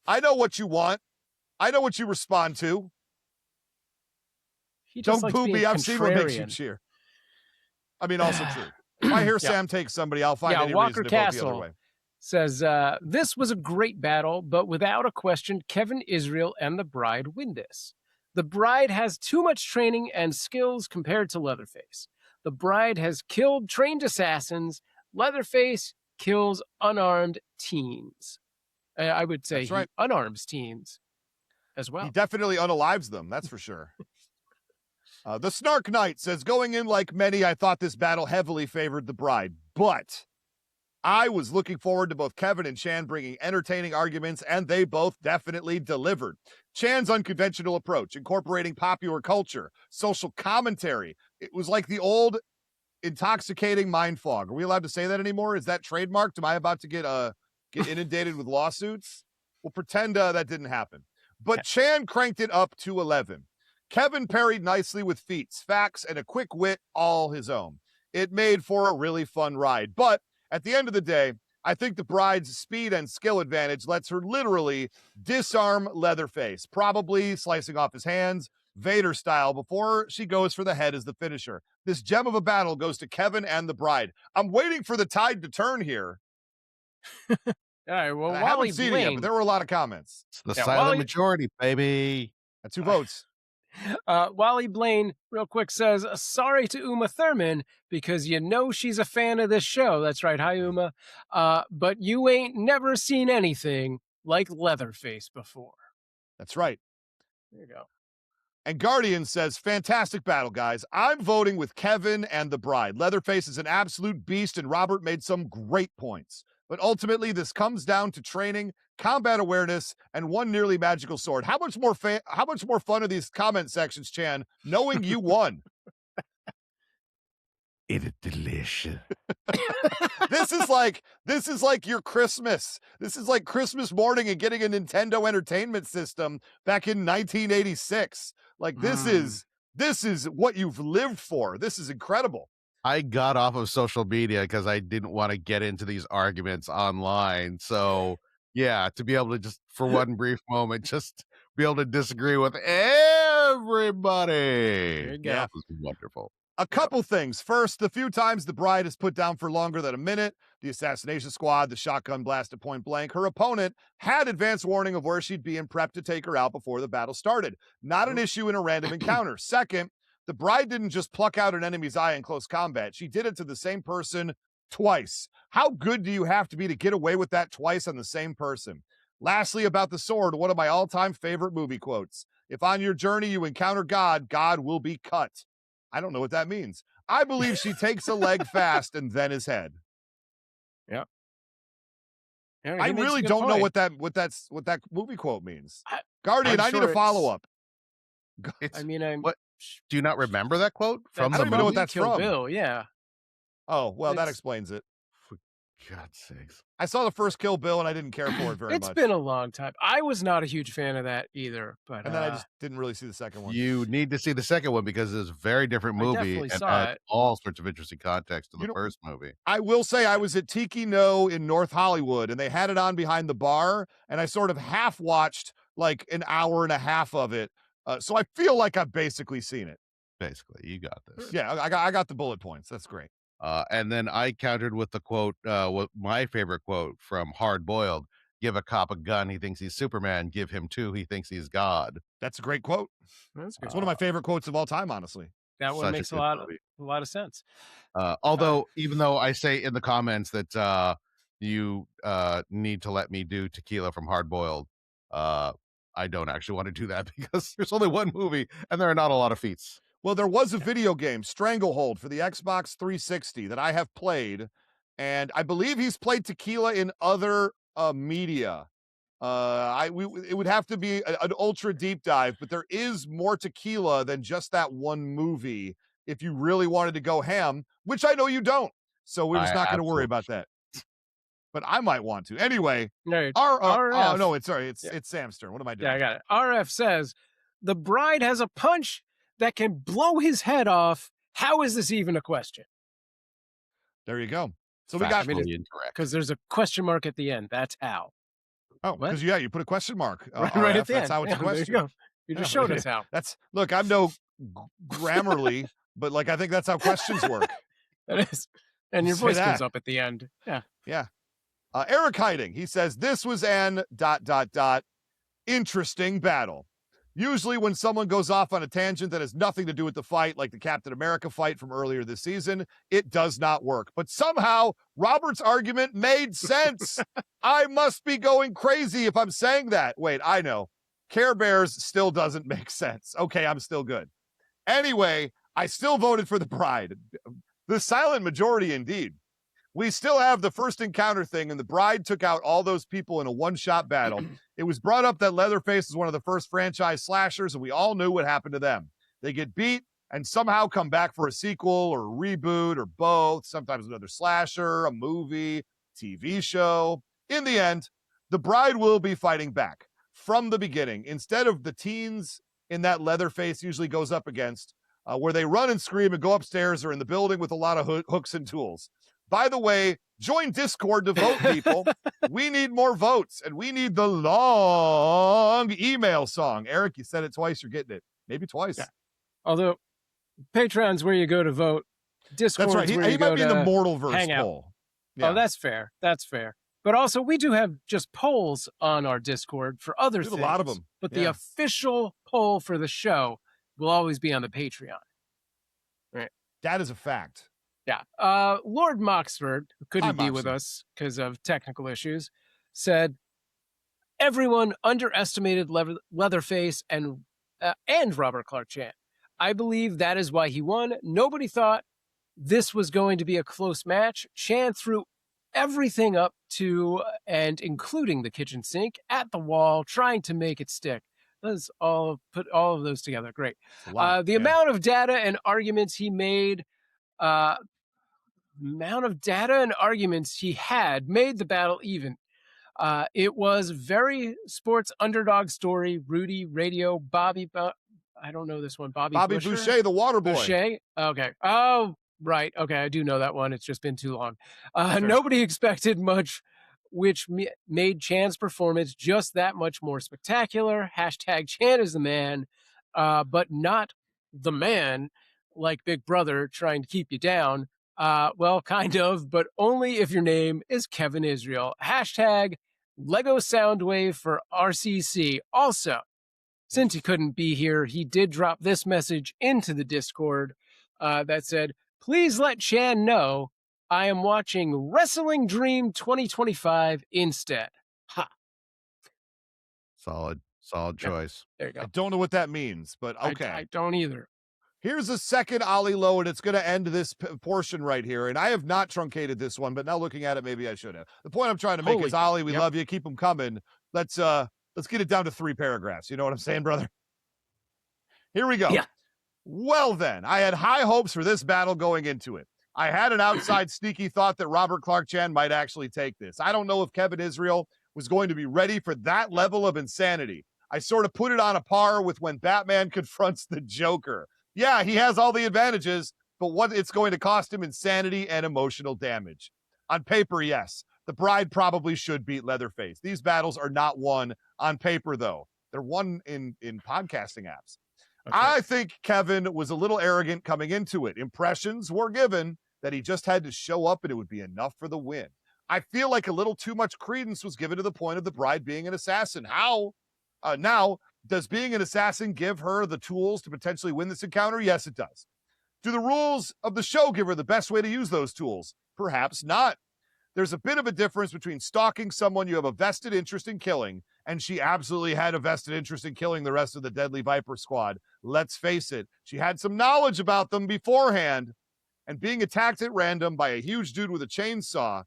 I know what you want. I know what you respond to. Don't boo me. I've seen what makes you cheer. I mean, also true. If I hear Sam take somebody, I'll find any Walker reason to vote the other Castle way. Says, this was a great battle, but without a question, Kevin Israel and the Bride win this. The Bride has too much training and skills compared to Leatherface. The Bride has killed trained assassins. Leatherface kills unarmed teens. I would say he unarms teens as well. He definitely unalives them, that's for sure. The Snark Knight says, going in like many, I thought this battle heavily favored the Bride, but I was looking forward to both Kevin and Chan bringing entertaining arguments, and they both definitely delivered. Chan's unconventional approach, incorporating popular culture, social commentary. It was like the old intoxicating mind fog. Are we allowed to say that anymore? Is that trademarked? Am I about to get inundated with lawsuits? We'll pretend that didn't happen. But Chan cranked it up to 11. Kevin parried nicely with feats, facts, and a quick wit all his own. It made for a really fun ride. But at the end of the day, I think the Bride's speed and skill advantage lets her literally disarm Leatherface, probably slicing off his hands, Vader style, before she goes for the head as the finisher. This gem of a battle goes to Kevin and the Bride. I'm waiting for the tide to turn here. All right, well, I haven't seen it yet, but there were a lot of comments. It's the silent majority, baby. That's 2 votes. Wally Blaine, real quick, says, sorry to Uma Thurman, because you know she's a fan of this show. That's right. Hi, Uma. But you ain't never seen anything like Leatherface before. That's right. There you go. And Guardian says, fantastic battle, guys. I'm voting with Kevin and the Bride. Leatherface is an absolute beast, and Robert made some great points. But ultimately, this comes down to training, combat awareness, and one nearly magical sword. How much more fun are these comment sections, Chan, knowing you won? It is delicious. This is like your Christmas. This is like Christmas morning and getting a Nintendo Entertainment System back in 1986. Like this is what you've lived for. This is incredible. I got off of social media because I didn't want to get into these arguments online. So yeah, to be able to just for one brief moment, just be able to disagree with everybody. There you go. Yeah, it was wonderful. A couple things. First, the few times the Bride is put down for longer than a minute, the assassination squad, the shotgun blast at point blank, her opponent had advance warning of where she'd be and prepped to take her out before the battle started. Not an issue in a random encounter. Second, the Bride didn't just pluck out an enemy's eye in close combat. She did it to the same person twice. How good do you have to be to get away with that twice on the same person? Lastly, about the sword, one of my all-time favorite movie quotes. If on your journey you encounter God, God will be cut. I don't know what that means. I believe she takes a leg fast and then his head. Yeah. I really don't know what that movie quote means. Guardian, I need a follow-up. What? Do you not remember that quote from I the don't even know what that's Kill from. Bill, yeah. Oh, well, that explains it. For God's sakes. I saw the first Kill Bill and I didn't care for it very much. It's been a long time. I was not a huge fan of that either, but and then I just didn't really see the second one. You need to see the second one because it's a very different movie and adds all sorts of interesting context to the first movie. I will say I was at Tiki No in North Hollywood and they had it on behind the bar and I sort of half watched like an hour and a half of it. So I feel like I've basically seen it. Basically, you got this. Yeah, I got the bullet points. That's great. And then I countered with the quote, what my favorite quote from Hard Boiled: "Give a cop a gun, he thinks he's Superman. Give him two, he thinks he's God." That's a great quote. It's one of my favorite quotes of all time, honestly. That one makes a lot of sense. Although, even though I say in the comments that you need to let me do Tequila from Hard Boiled, I don't actually want to do that because there's only one movie and there are not a lot of feats. Well, there was a video game, Stranglehold, for the Xbox 360 that I have played, and I believe he's played Tequila in other media. It would have to be an ultra deep dive, but there is more tequila than just that one movie. If you really wanted to go ham, which I know you don't, so we're just not going to worry about that. But I might want to anyway. No, oh no, it's Sam's turn. What am I doing? Yeah, I got it. RF says the bride has a punch that can blow his head off. How is this even a question? There you go. So we got incorrect because there's a question mark at the end. That's how. Oh, because you put a question mark right at the that's end. how it's a question. There you go. You just showed us how. Look, I'm no Grammarly, but like I think that's how questions work. That is, and your voice comes up at the end. Yeah. Eric Hiding, he says this was an ... interesting battle. Usually when someone goes off on a tangent that has nothing to do with the fight, like the Captain America fight from earlier this season, it does not work. But somehow Robert's argument made sense. I must be going crazy if I'm saying that. Wait, I know. Care Bears still doesn't make sense. Okay, I'm still good. Anyway, I still voted for the bride. The silent majority indeed. We still have the first encounter thing, and the bride took out all those people in a one-shot battle. It was brought up that Leatherface was one of the first franchise slashers, and we all knew what happened to them. They get beat and somehow come back for a sequel or a reboot or both, sometimes another slasher, a movie, TV show. In the end, the bride will be fighting back from the beginning, instead of the teens in that Leatherface usually goes up against, where they run and scream and go upstairs or in the building with a lot of hooks and tools. By the way, join Discord to vote, people. We need more votes, and we need the long email song. Eric, you said it twice. You're getting it. Maybe twice. Yeah. Although Patreon's where you go to vote. Discord's that's right. where he might be in the Mortalverse hang out. poll. Yeah. Oh, that's fair. That's fair. But also, we do have just polls on our Discord for other things. A lot of them. But the official poll for the show will always be on the Patreon. Right. That is a fact. Yeah. Lord Moxford, who couldn't be with us because of technical issues, said everyone underestimated Leatherface and Robert Clarke-Chan. I believe that is why he won. Nobody thought this was going to be a close match. Chan threw everything up to and including the kitchen sink at the wall, trying to make it stick. Let's all put all of those together. Great. The amount of data and arguments he made, he had made the battle even. It was very sports underdog story. Rudy, Radio, Bobby, I don't know this one. Bobby Boucher, the water boy. Boucher? Okay. Oh, right. Okay, I do know that one. It's just been too long. Nobody expected much, which made Chan's performance just that much more spectacular. Hashtag Chan is the man, but not the man like Big Brother trying to keep you down. Well, kind of, but only if your name is Kevin Israel. Hashtag Lego Soundwave for RCC. Also, since he couldn't be here, he did drop this message into the Discord that said, please let Chan know I am watching Wrestling Dream 2025 instead. Ha. Solid choice. There you go. I don't know what that means, but okay. I don't either. Here's a second Ollie Low, and it's going to end this portion right here. And I have not truncated this one, but now looking at it, maybe I should have. The point I'm trying to make is, Ollie, we love you. Keep them coming. Let's get it down to 3 paragraphs. You know what I'm saying, brother? Here we go. Yeah. Well, then, I had high hopes for this battle going into it. I had an outside sneaky thought that Robert Clarke-Chan might actually take this. I don't know if Kevin Israel was going to be ready for that level of insanity. I sort of put it on a par with when Batman confronts the Joker. Yeah, he has all the advantages, but what it's going to cost him insanity and emotional damage. On paper, yes, the bride probably should beat Leatherface. These battles are not won on paper, though. They're won in podcasting apps. Okay. I think Kevin was a little arrogant coming into it. Impressions were given that he just had to show up and it would be enough for the win. I feel like a little too much credence was given to the point of the bride being an assassin. How? Now, does being an assassin give her the tools to potentially win this encounter? Yes, it does. Do the rules of the show give her the best way to use those tools? Perhaps not. There's a bit of a difference between stalking someone you have a vested interest in killing, and she absolutely had a vested interest in killing the rest of the Deadly Viper squad. Let's face it, she had some knowledge about them beforehand, and being attacked at random by a huge dude with a chainsaw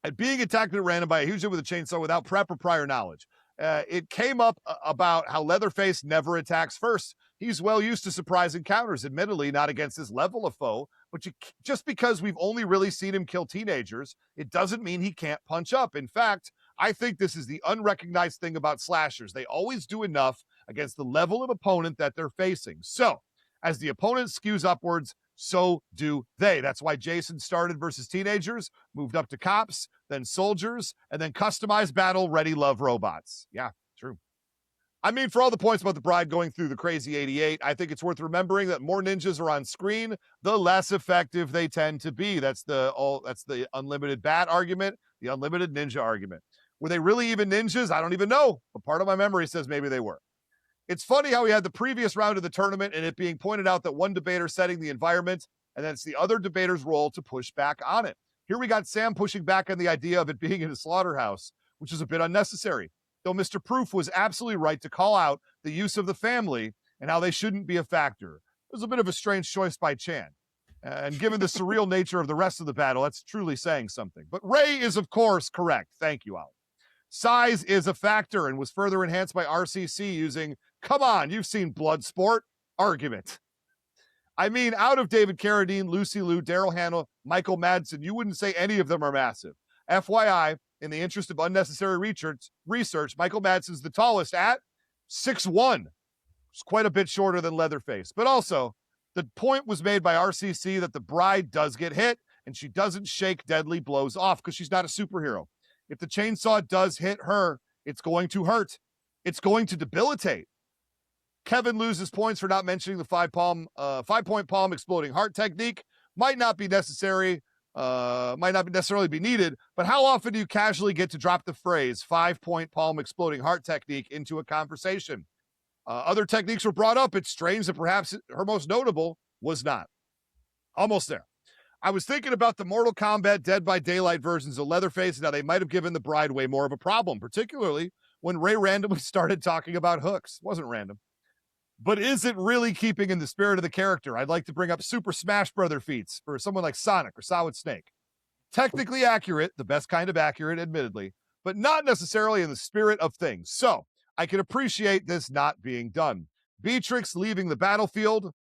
and being attacked at random by a huge dude with a chainsaw without prep or prior knowledge. It came up about how Leatherface never attacks first. He's well used to surprise encounters, admittedly not against this level of foe, but just because we've only really seen him kill teenagers, it doesn't mean he can't punch up. In fact, I think this is the unrecognized thing about slashers. They always do enough against the level of opponent that they're facing. So, as the opponent skews upwards, so do they. That's why Jason started versus teenagers, moved up to cops, then soldiers, and then customized battle ready love robots. Yeah, true. I mean, for all the points about the bride going through the crazy 88, I think it's worth remembering that more ninjas are on screen, the less effective they tend to be. That's the unlimited bat argument, the unlimited ninja argument. Were they really even ninjas? I don't even know, but part of my memory says maybe they were. It's funny how we had the previous round of the tournament and it being pointed out that one debater setting the environment, and then it's the other debater's role to push back on it. Here we got Sam pushing back on the idea of it being in a slaughterhouse, which is a bit unnecessary, though Mr. Proof was absolutely right to call out the use of the family and how they shouldn't be a factor. It was a bit of a strange choice by Chan. And given the surreal nature of the rest of the battle, that's truly saying something. But Ray is, of course, correct. Thank you, Al. Size is a factor and was further enhanced by RCC using, come on, you've seen Bloodsport, argument. I mean, out of David Carradine, Lucy Liu, Daryl Hannah, Michael Madsen, you wouldn't say any of them are massive. FYI, in the interest of unnecessary research, Michael Madsen's the tallest at 6'1". It's quite a bit shorter than Leatherface. But also, the point was made by RCC that the bride does get hit and she doesn't shake deadly blows off because she's not a superhero. If the chainsaw does hit her, it's going to hurt. It's going to debilitate. Kevin loses points for not mentioning the 5-point palm exploding heart technique. Might not necessarily be needed, but how often do you casually get to drop the phrase 5-point palm exploding heart technique into a conversation? Other techniques were brought up. It's strange that perhaps her most notable was not. Almost there. I was thinking about the Mortal Kombat Dead by Daylight versions of Leatherface and how they might have given the bride way more of a problem, particularly when Ray randomly started talking about hooks. It wasn't random. But is it really keeping in the spirit of the character? I'd like to bring up Super Smash Brother feats for someone like Sonic or Solid Snake. Technically accurate, the best kind of accurate, admittedly, but not necessarily in the spirit of things. So I can appreciate this not being done. Beatrix leaving the battlefield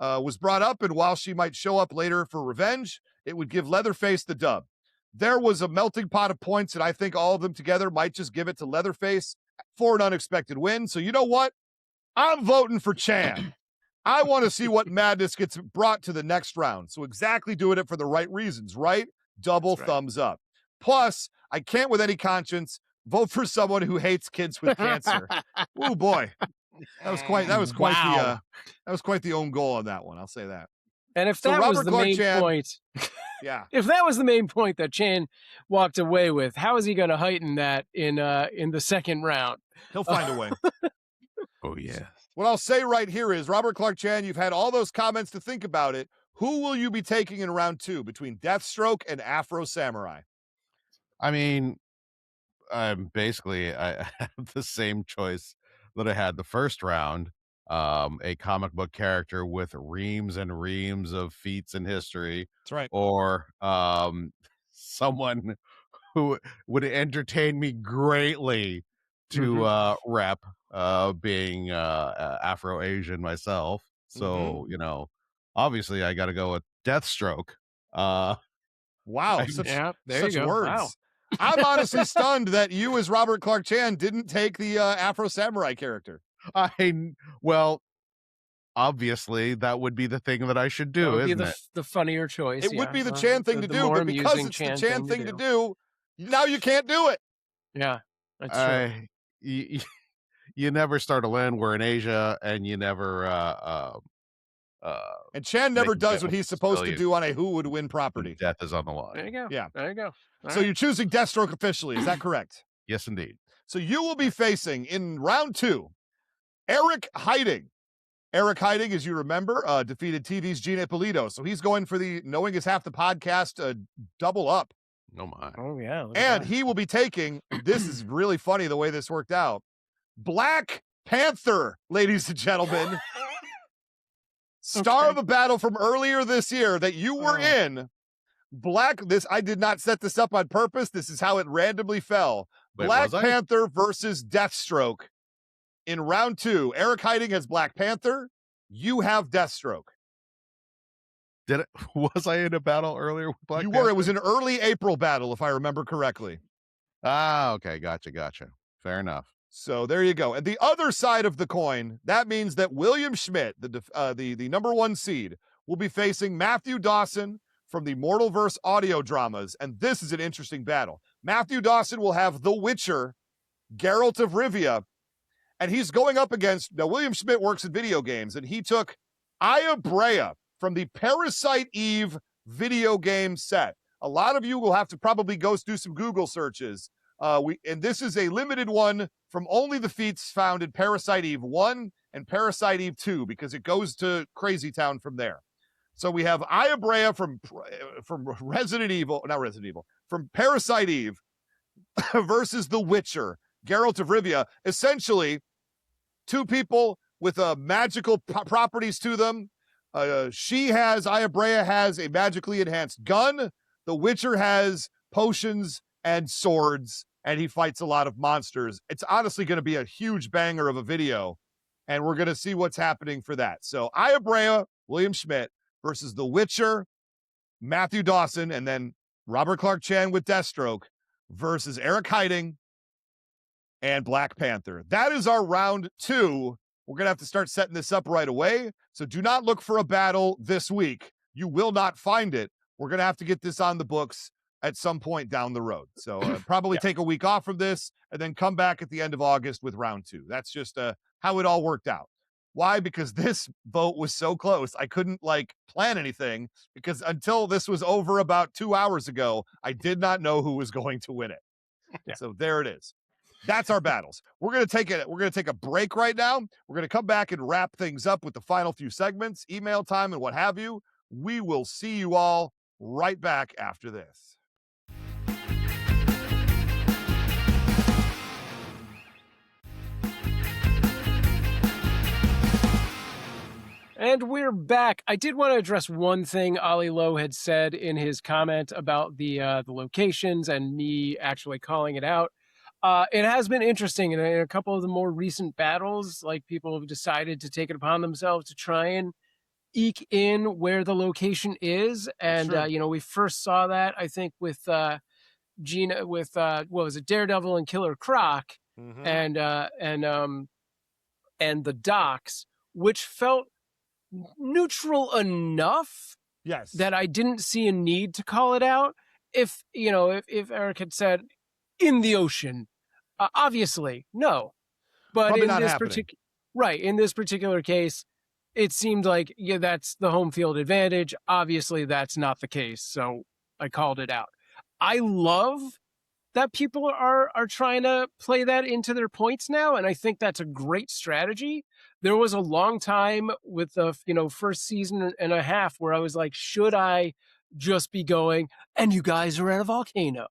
was brought up, and while she might show up later for revenge, it would give Leatherface the dub. There was a melting pot of points, and I think all of them together might just give it to Leatherface for an unexpected win. So you know what? I'm voting for Chan. I want to see what madness gets brought to the next round. So exactly doing it for the right reasons, right? Double thumbs up. Plus, I can't with any conscience vote for someone who hates kids with cancer. Oh boy. That was quite the own goal on that one. I'll say that. And if that was the main point, yeah. If that was the main point that Chan walked away with, how is he going to heighten that in the second round? He'll find a way. Oh yeah. What I'll say right here is, Robert Clarke-Chan, you've had all those comments to think about it. Who will you be taking in round 2 between Deathstroke and Afro Samurai? I mean, basically I have the same choice that I had the first round. A comic book character with reams and reams of feats in history. That's right. Or someone who would entertain me greatly to rep, being Afro-Asian myself. So, obviously I got to go with Deathstroke. Wow, such words. Wow. I'm honestly stunned that you, as Robert Clarke-Chan, didn't take the Afro Samurai character. Well, obviously that would be the thing that I should do, isn't it? The funnier choice. It would be the Chan thing to do, but because it's the Chan thing to do, now you can't do it. Yeah, that's true. You never start a land war in Asia, and you never and Chan never does what he's supposed to do on a who would win property. Death is on the line. There you go. Yeah. There you go. So you're choosing Deathstroke officially. Is that correct? Yes, indeed. So you will be facing in round 2, Eric Hiding. Eric Hiding, as you remember, defeated TV's Gene Ippolito. So he's going for the Knowing Is Half the Podcast double up. No my. Oh, yeah. And he will be taking, this is really funny the way this worked out, Black Panther, ladies and gentlemen. Star of a battle from earlier this year that you were in I did not set this up on purpose. This is how it randomly fell. Wait, Black was I? Panther versus Deathstroke in round 2. Eric Heiding has Black Panther. You have Deathstroke. Was I in a battle earlier with Black You Panther? were. It was an early April battle, if I remember correctly. Ah, okay. Gotcha. Fair enough. So there you go. And the other side of the coin, that means that William Schmidt, the number 1 seed, will be facing Matthew Dawson from the Mortalverse audio dramas. And this is an interesting battle. Matthew Dawson will have The Witcher, Geralt of Rivia, and he's going up against, now William Schmidt works in video games, and he took Aya Brea from the Parasite Eve video game set. A lot of you will have to probably go do some Google searches. And this is a limited one from only the feats found in Parasite Eve 1 and Parasite Eve 2, because it goes to Crazy Town from there. So we have Aya Brea from Resident Evil, not Resident Evil, from Parasite Eve versus The Witcher, Geralt of Rivia. Essentially, 2 people with magical properties to them. Aya Brea has a magically enhanced gun. The Witcher has potions and swords, and he fights a lot of monsters. It's honestly going to be a huge banger of a video, and we're going to see what's happening for that. So Aya Brea, William Schmidt versus The Witcher, Matthew Dawson, and then Robert Clarke-Chan with Deathstroke versus Eric Heiding and Black Panther. That is our round 2. We're going to have to start setting this up right away. So do not look for a battle this week. You will not find it. We're going to have to get this on the books at some point down the road. So probably take a week off from this and then come back at the end of August with round 2. That's just how it all worked out. Why? Because this vote was so close. I couldn't plan anything, because until this was over about 2 hours ago, I did not know who was going to win it. Yeah. So there it is. That's our battles. We're going to take a break right now. We're going to come back and wrap things up with the final few segments, email time and what have you. We will see you all right back after this. And we're back. I did want to address one thing Ollie Lowe had said in his comment about the locations and me actually calling it out. It has been interesting in a couple of the more recent battles, like people have decided to take it upon themselves to try and eke in where the location is. And, we first saw that, I think, with Gina, with, what was it, Daredevil and Killer Croc, and the docks, which felt neutral enough that I didn't see a need to call it out. If Eric had said in the ocean, obviously no, but probably in this particular case, it seemed like that's the home field advantage. Obviously that's not the case, so I called it out. I love that people are trying to play that into their points now, and I think that's a great strategy. There was a long time with the first season and a half where I was like, should I just be going, and you guys are at a volcano?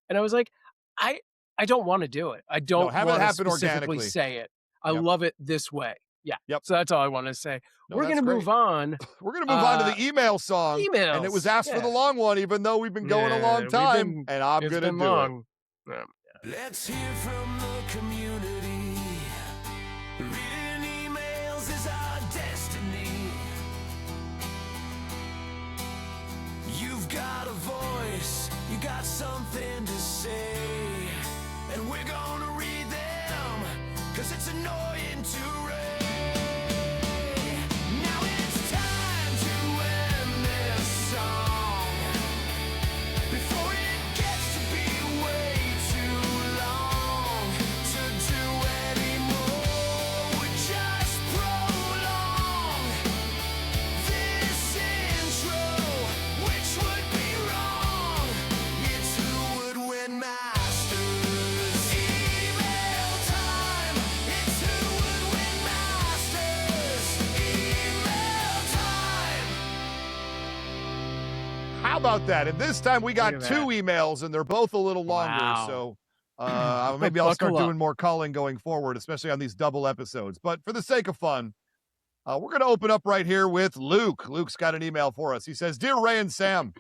And I was like, I don't want to do it. I don't have want it to happen specifically organically. say it. I love it this way. Yeah. Yep. So that's all I want to say. No, We're going to move on. We're going to move on to the email song. Emails. And it was asked for the long one, even though we've been going a long time. And I'm going to do it. Let's hear from the community. Reading emails is our destiny. You've got a voice, you got something to say, and we're gonna read them, 'cause it's annoying to read. Now it's time to end this song before it gets to be way too long to do anymore. We just prolong this intro, which would be wrong. It's who would win Masters. Email time. It's who would win Masters. Email time. How about that? And this time we got Look at 2 emails, and they're both a little longer. Wow. So maybe I'll start Buckle up. doing more calling going forward, especially on these double episodes. But for the sake of fun, we're going to open up right here with Luke. Luke's got an email for us. He says, "Dear Ray and Sam,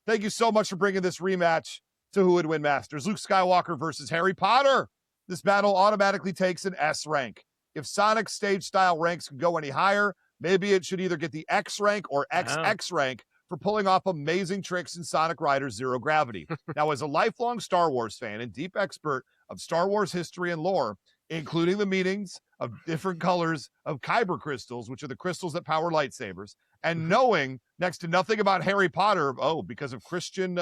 Thank you so much for bringing this rematch to Who Would Win Masters. Luke Skywalker versus Harry Potter. This battle automatically takes an S rank. If Sonic's stage-style ranks could go any higher, maybe it should either get the X rank or XX rank for pulling off amazing tricks in Sonic Riders Zero Gravity. Now, as a lifelong Star Wars fan and deep expert of Star Wars history and lore, including the meanings of different colors of kyber crystals, which are the crystals that power lightsabers, and knowing next to nothing about Harry Potter, because of Christian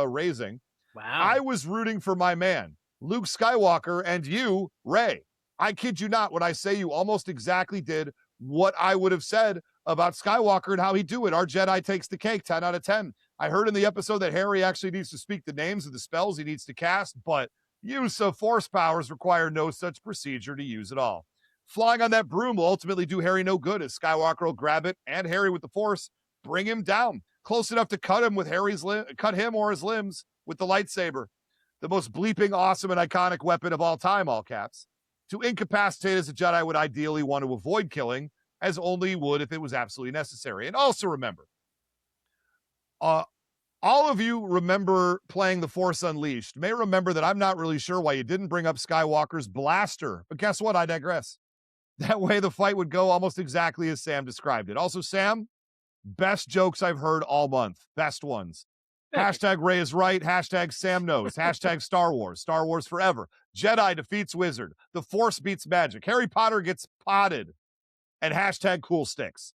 raising, I was rooting for my man, Luke Skywalker, and you, Rey. I kid you not when I say you almost exactly did what I would have said about Skywalker and how he'd do it. Our Jedi takes the cake, 10 out of 10. I heard in the episode that Harry actually needs to speak the names of the spells he needs to cast, but use of force powers require no such procedure to use at all. Flying on that broom will ultimately do Harry no good, as Skywalker will grab it and Harry with the force, bring him down, close enough to cut him or his limbs with the lightsaber. The most bleeping awesome and iconic weapon of all time, all caps. To incapacitate as a Jedi would ideally want to avoid killing, as only would if it was absolutely necessary. And also remember, all of you remember playing The Force Unleashed may remember that I'm not really sure why you didn't bring up Skywalker's blaster. But guess what? I digress. That way the fight would go almost exactly as Sam described it. Also, Sam, best jokes I've heard all month. Best ones. Hashtag Ray is right. Hashtag Sam knows. Hashtag Star Wars. Star Wars forever. Jedi defeats Wizard. The Force beats magic. Harry Potter gets potted. And hashtag cool sticks.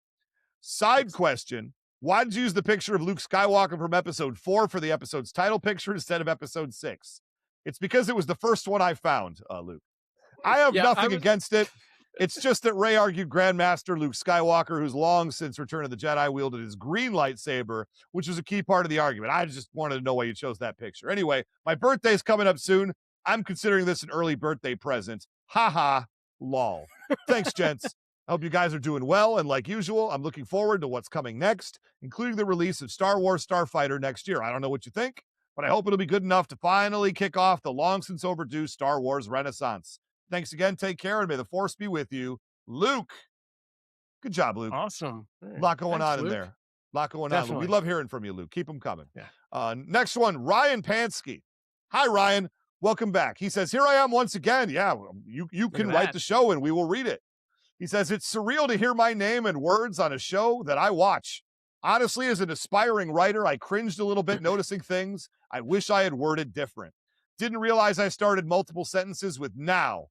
Side question. Why did you use the picture of Luke Skywalker from episode 4 for the episode's title picture instead of episode 6? It's because it was the first one I found, Luke. I have nothing against it. It's just that Ray argued Grandmaster Luke Skywalker, who's long since Return of the Jedi wielded his green lightsaber, which was a key part of the argument. I just wanted to know why you chose that picture. Anyway, my birthday's coming up soon. I'm considering this an early birthday present. Ha ha, lol. Thanks, gents. I hope you guys are doing well, and like usual, I'm looking forward to what's coming next, including the release of Star Wars Starfighter next year. I don't know what you think, but I hope it'll be good enough to finally kick off the long since overdue Star Wars renaissance. Thanks again. Take care, and may the Force be with you. Luke. Good job, Luke. Awesome. A lot going on in there. A lot going on. We love hearing from you, Luke. Keep them coming. Yeah. Next one, Ryan Pansky. Hi, Ryan. Welcome back. He says, here I am once again. Yeah, you can write the show, and we will read it. He says, it's surreal to hear my name and words on a show that I watch. Honestly, as an aspiring writer, I cringed a little bit noticing things I wish I had worded different. Didn't realize I started multiple sentences with now.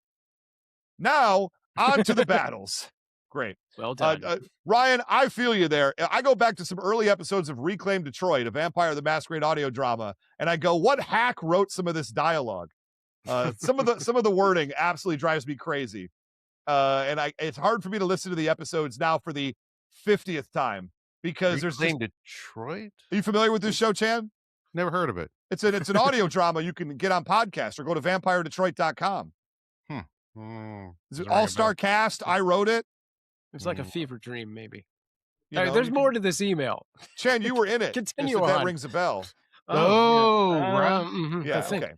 Now, on to the battles. Great. Well done. Ryan, I feel you there. I go back to some early episodes of Reclaim Detroit, a Vampire the Masquerade audio drama, and I go, what hack wrote some of this dialogue? Some of the wording absolutely drives me crazy. It's hard for me to listen to the episodes now for the 50th time because Reclaim Detroit? Are you familiar with this show, Chan? Never heard of it. It's an audio drama you can get on podcast or go to vampiredetroit.com. It's an all-star cast. I wrote it. It's like a fever dream, maybe. There's more to this email. Chan, you were in it. Continue on. That rings a bell. Yeah, okay.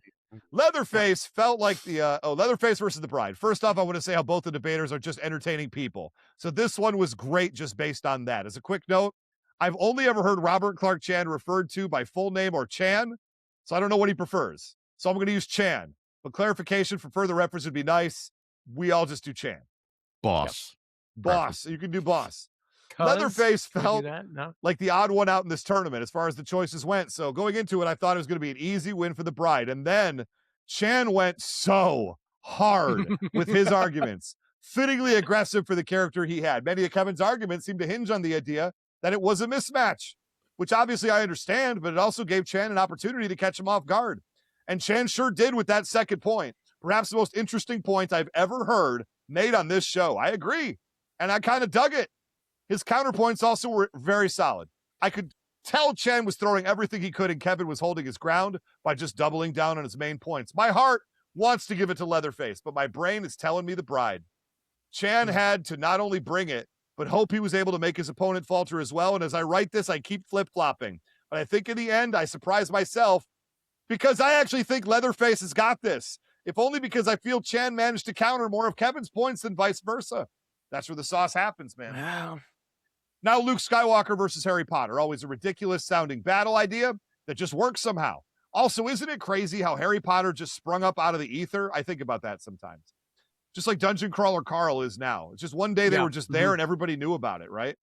Leatherface felt like the Leatherface versus the Bride. First off, I want to say how both the debaters are just entertaining people. So this one was great just based on that. As a quick note, I've only ever heard Robert Clarke-Chan referred to by full name or Chan, so I don't know what he prefers. So I'm going to use Chan. But clarification for further reference would be nice. We all just do Chan. Boss. Yep. Boss. You can do boss. Leatherface felt like the odd one out in this tournament as far as the choices went. So going into it, I thought it was going to be an easy win for the Bride. And then Chan went so hard with his arguments, fittingly aggressive for the character he had. Many of Kevin's arguments seemed to hinge on the idea that it was a mismatch, which obviously I understand, but it also gave Chan an opportunity to catch him off guard. And Chan sure did with that second point. Perhaps the most interesting point I've ever heard made on this show. I agree. And I kind of dug it. His counterpoints also were very solid. I could tell Chan was throwing everything he could and Kevin was holding his ground by just doubling down on his main points. My heart wants to give it to Leatherface, but my brain is telling me the Bride. Chan had to not only bring it, but hope he was able to make his opponent falter as well. And as I write this, I keep flip-flopping. But I think in the end, I surprised myself because I actually think Leatherface has got this, if only because I feel Chan managed to counter more of Kevin's points than vice versa. That's where the sauce happens, man. Wow. Now Luke Skywalker versus Harry Potter, always a ridiculous sounding battle idea, that just works somehow. Also, isn't it crazy how Harry Potter just sprung up out of the ether? I think about that sometimes. Just like Dungeon Crawler Carl is now. It's just one day they were just there and everybody knew about it, right?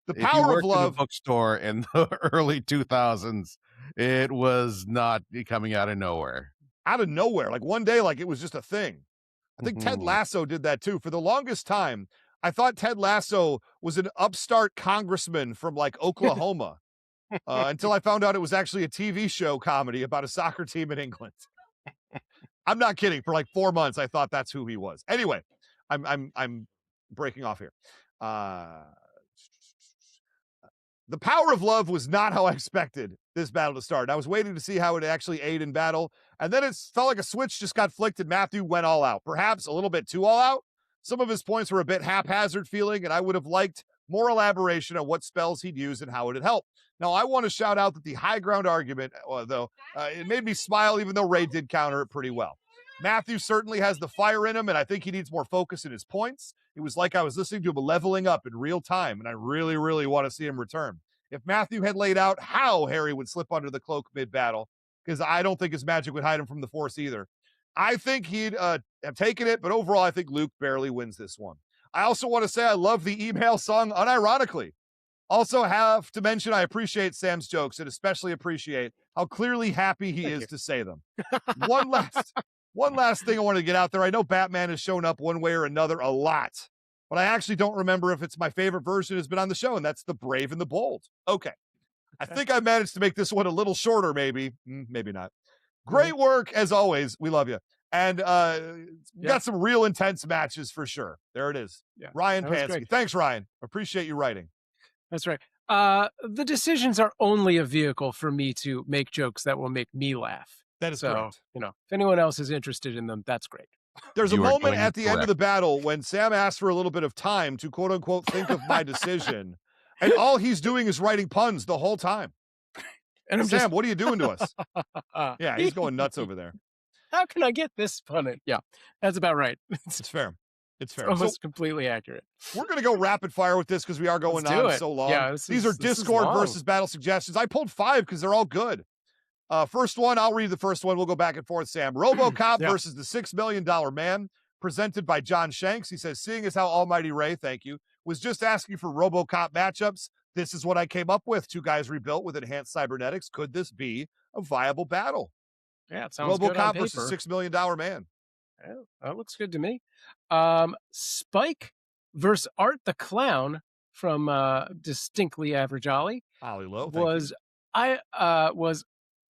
The If power you of worked in a love. bookstore in the early 2000s, it was not coming out of nowhere. Out of nowhere. Like one day, like it was just a thing. I think Ted Lasso did that too. For the longest time, I thought Ted Lasso was an upstart congressman from like Oklahoma until I found out it was actually a TV show comedy about a soccer team in England. I'm not kidding. For like 4 months, I thought that's who he was. Anyway, I'm breaking off here. The power of love was not how I expected this battle to start. I was waiting to see how it actually aid in battle, and then it felt like a switch just got flicked and Matthew went all out. Perhaps a little bit too all out. Some of his points were a bit haphazard feeling, and I would have liked more elaboration on what spells he'd use and how it'd help. Now, I want to shout out that the high ground argument, though, it made me smile, even though Ray did counter it pretty well. Matthew certainly has the fire in him, and I think he needs more focus in his points. It was like I was listening to him leveling up in real time, and I really, really want to see him return. If Matthew had laid out how Harry would slip under the cloak mid-battle, because I don't think his magic would hide him from the Force either, I think he'd have taken it, but overall, I think Luke barely wins this one. I also want to say I love the email song unironically. Also have to mention I appreciate Sam's jokes and especially appreciate how clearly happy he is to say them. One last thing I wanted to get out there. I know Batman has shown up one way or another a lot, but I actually don't remember if it's my favorite version has been on the show, and that's the Brave and the Bold. Okay. I think I managed to make this one a little shorter, maybe. Maybe not. Great work, as always. We love you. And got some real intense matches for sure. There it is. Yeah, Ryan Pansky. great. Thanks, Ryan. Appreciate you writing. That's right. The decisions are only a vehicle for me to make jokes that will make me laugh. That is so, correct. If anyone else is interested in them, that's great. There's a You are moment doing at the end of correct. the battle when Sam asks for a little bit of time to quote unquote think of my decision. And all he's doing is writing puns the whole time. And I'm Sam, what are you doing to us? Yeah, he's going nuts over there. How can I get this pun in? Yeah, that's about right. It's fair. It's fair. Almost completely accurate. We're going to go rapid fire with this because we are going Let's do on it. so long. Yeah, These are Discord versus battle suggestions. I pulled 5 because they're all good. First one, I'll read the first one. We'll go back and forth, Sam. RoboCop versus the $6 million Man, presented by John Shanks. He says, seeing as how Almighty Ray, thank you, was just asking for RoboCop matchups, this is what I came up with. 2 guys rebuilt with enhanced cybernetics. Could this be a viable battle? Yeah, it sounds good on RoboCop versus $6 million Man. Yeah, that looks good to me. Spike versus Art the Clown from Distinctly Average Ollie Ollie Lowe, was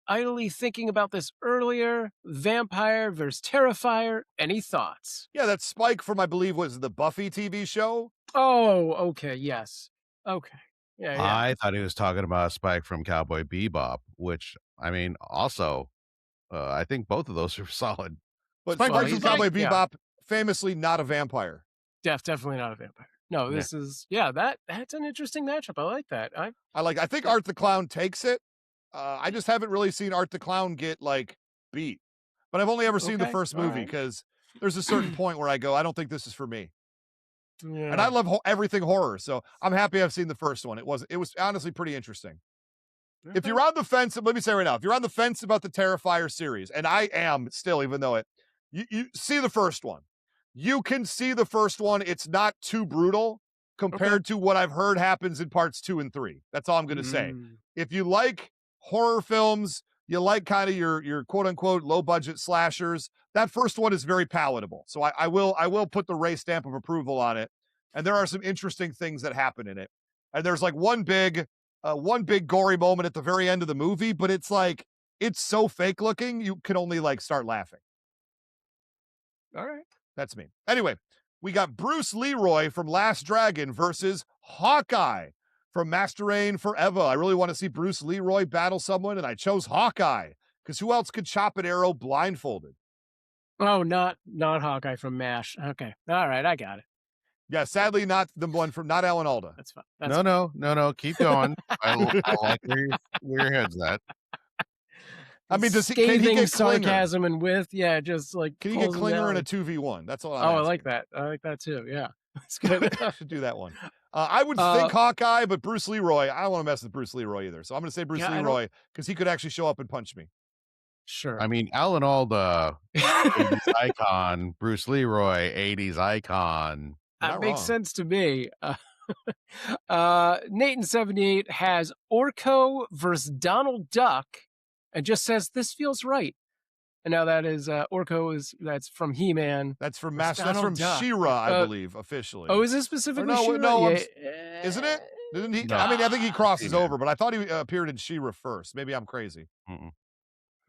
idly thinking about this earlier. Vampire versus Terrifier. Any thoughts? Yeah, that's Spike from, I believe, was the Buffy TV show. Oh, okay. Yes. Okay. Yeah. I thought he was talking about Spike from Cowboy Bebop, which, I mean, also, I think both of those are solid. But Spike Spike from Lee's Cowboy right, yeah. Bebop, famously not a vampire. Definitely not a vampire. No, this is that's an interesting matchup. I like that. I think Art the Clown takes it. I just haven't really seen Art the Clown get like beat. But I've only ever seen the first movie because there's a certain point where I go, I don't think this is for me. Yeah. And I love everything horror, so I'm happy I've seen the first one. It was honestly pretty interesting. Okay. If you're on the fence, let me say right now, if you're on the fence about the Terrifier series, and I am still, even though you see the first one. You can see the first one. It's not too brutal compared to what I've heard happens in parts 2 and 3. That's all I'm going to say. If you like horror films, you like kind of your quote unquote low budget slashers, that first one is very palatable. So I will put the Ray stamp of approval on it. And there are some interesting things that happen in it. And there's like one big gory moment at the very end of the movie, but it's like, it's so fake looking. You can only like start laughing. All right. That's me. Anyway, we got Bruce Leroy from Last Dragon versus Hawkeye from Master Rain Forever. I really want to see Bruce Leroy battle someone, and I chose Hawkeye because who else could chop an arrow blindfolded? Oh, not Hawkeye from MASH. Okay. All right. I got it. Yeah, sadly, not the one from not Alan Alda. That's fine. No. Keep going. I like where your head's at. I mean, can he scathing get sarcasm and wit? Yeah, just like can he get pulls him Klinger down. in a 2v1? That's all. I like that. I like that too. Yeah, that's good. Should do that one. I would think Hawkeye, but Bruce Leroy, I don't want to mess with Bruce Leroy either. So I'm going to say Bruce Leroy because he could actually show up and punch me. Sure. I mean, Alan Alda, 80s icon. Bruce Leroy, 80s icon. That makes sense to me. Nathan78 has Orko versus Donald Duck and just says, this feels right. And now that is Orko that's from He-Man. That's from She-Ra, I believe, officially. Oh, is this specifically She-Ra? No, isn't it? Didn't he? No. I mean, I think he crosses over, but I thought he appeared in She-Ra first. Maybe I'm crazy.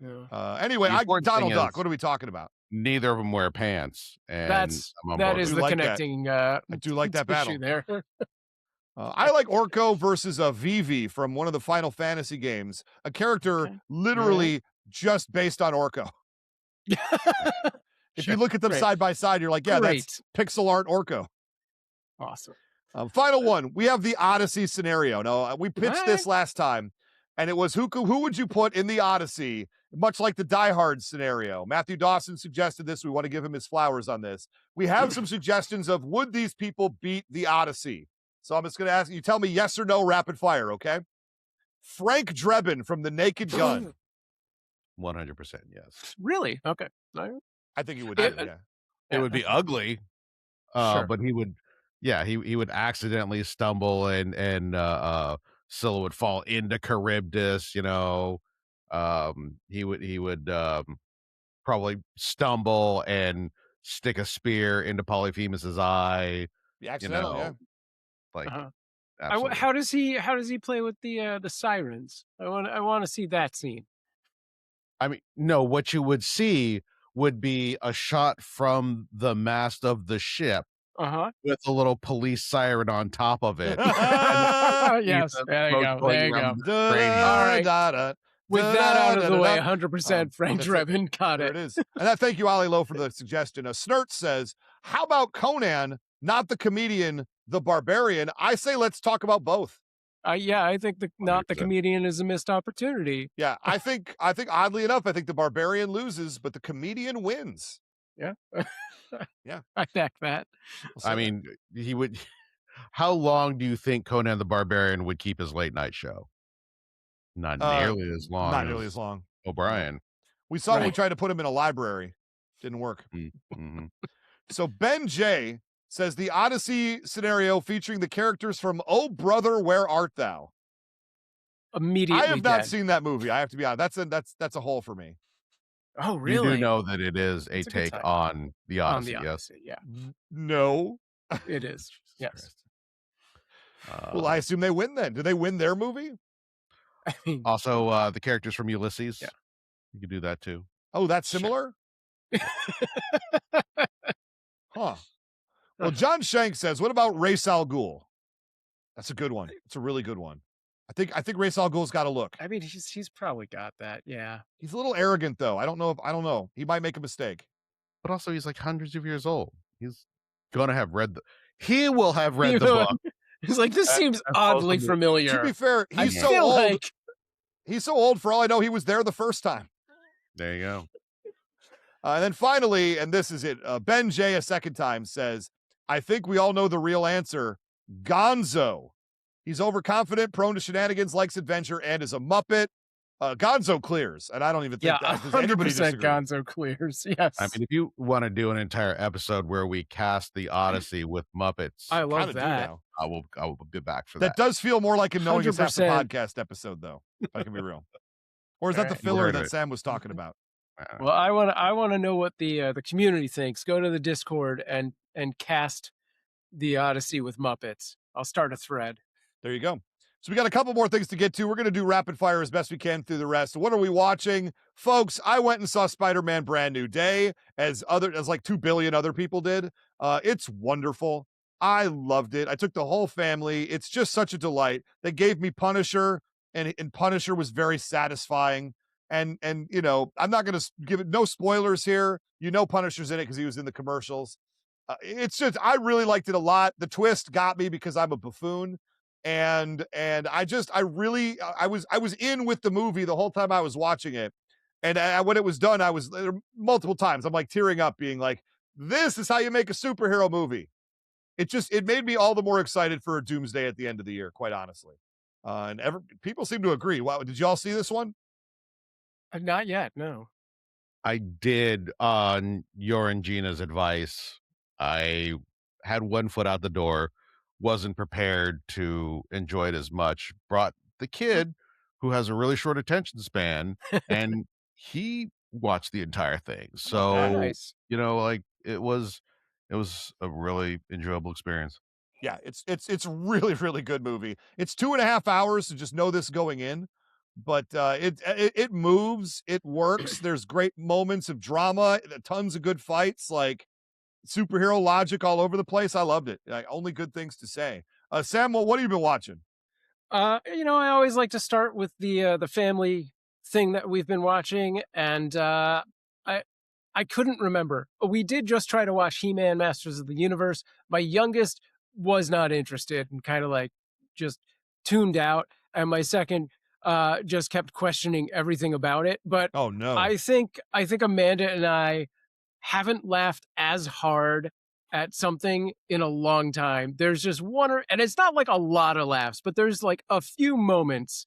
Anyway, Donald Duck. What are we talking about? Neither of them wear pants, and that is the connecting. I do like that battle there. I like Orko versus Vivi from one of the Final Fantasy games, a character literally just based on Orko. If you look at them side by side, you're like, yeah, that's pixel art Orko. Awesome. Final one. We have the Odyssey scenario. Now, we pitched this last time, and it was who would you put in the Odyssey, much like the Die Hard scenario. Matthew Dawson suggested this. We want to give him his flowers on this. We have some suggestions of would these people beat the Odyssey? So I'm just going to ask you, tell me yes or no, rapid fire, okay? Frank Drebin from The Naked Gun. 100% yes. Really? Okay. I think he would. Yeah. It would be ugly, but he would. Yeah, he would accidentally stumble and Scylla would fall into Charybdis. You know, he would probably stumble and stick a spear into Polyphemus's eye. Accidentally, yeah. Like, how does he play with the sirens? I want to see that scene. I mean, no, what you would see would be a shot from the mast of the ship with a little police siren on top of it. Yes, there you go. There you go. All right. With that out of the way, 100% Frank Drebin got it. There it is. And thank you, Ali Lowe, for the suggestion. Snert says, how about Conan, not the comedian, the barbarian? I say let's talk about both. Yeah, I think not the comedian is a missed opportunity. Yeah, I think oddly enough, I think the barbarian loses, but the comedian wins. Yeah. Yeah. I back that. I mean, he would. How long do you think Conan the Barbarian would keep his late night show? Not nearly as long. Not nearly as long. O'Brien. We saw when we tried to put him in a library. Didn't work. Mm-hmm. So Ben J says the Odyssey scenario featuring the characters from Oh Brother, Where Art Thou? Immediately I have not seen that movie. I have to be honest. That's a hole for me. Oh, really? You do know that it is a take on the Odyssey, yes? Yeah. No. It is. Yes. Well, I assume they win then. Do they win their movie? I mean, also, the characters from Ulysses. Yeah. You could do that too. Oh, that's similar? Huh. Well, John Shank says, what about Ra's al Ghul? That's a good one. It's a really good one. I think Ra's al Ghul's got a look. I mean, he's probably got that. Yeah. He's a little arrogant though. I don't know. He might make a mistake. But also he's like hundreds of years old. He's gonna have read he will have read the book. He's like, this seems oddly familiar. To be fair, he's so old. He's so old, for all I know, he was there the first time. There you go. And then finally, and this is it, Ben J a second time says, I think we all know the real answer. Gonzo. He's overconfident, prone to shenanigans, likes adventure, and is a Muppet. Gonzo clears, and I don't even think that 100% Gonzo clears. Yes. I mean, if you want to do an entire episode where we cast the Odyssey with Muppets, I love that. I will be back for that. That does feel more like a Knowing Us Half the Podcast episode, though. If I can be real. Or is that the filler that Sam was talking about? Well, I want to know what the community thinks. Go to the Discord and cast the Odyssey with Muppets. I'll start a thread. There you go. So we got a couple more things to get to. We're going to do rapid fire as best we can through the rest. So what are we watching? Folks, I went and saw Spider-Man Brand New Day as like 2 billion other people did. It's wonderful. I loved it. I took the whole family. It's just such a delight. They gave me Punisher, and Punisher was very satisfying. And you know, I'm not going to give it no spoilers here. You know Punisher's in it because he was in the commercials. It's just, I really liked it a lot. The twist got me because I'm a buffoon. And I was in with the movie the whole time I was watching it. And when it was done, I was multiple times, I'm like tearing up being like, this is how you make a superhero movie. it made me all the more excited for a Doomsday at the end of the year, quite honestly. And people seem to agree. Wow, did you all see this one? Not yet, no. I did, on your and Gina's advice. I had one foot out the door, wasn't prepared to enjoy it as much. Brought the kid who has a really short attention span, and he watched the entire thing. bad. So, Nice. like it was a really enjoyable experience. Yeah, it's really, really good movie. It's 2.5 hours, so just know this going in. But it moves, it works. There's great moments of drama, tons of good fights, like superhero logic all over the place. I loved it. Only good things to say. Sam, what have you been watching? I always like to start with the family thing that we've been watching, and I couldn't remember. We did just try to watch He-Man Masters of the Universe. My youngest was not interested and kind of like just tuned out, and my second just kept questioning everything about it. But Oh no. I think Amanda and I haven't laughed as hard at something in a long time. There's just and it's not like a lot of laughs, but there's like a few moments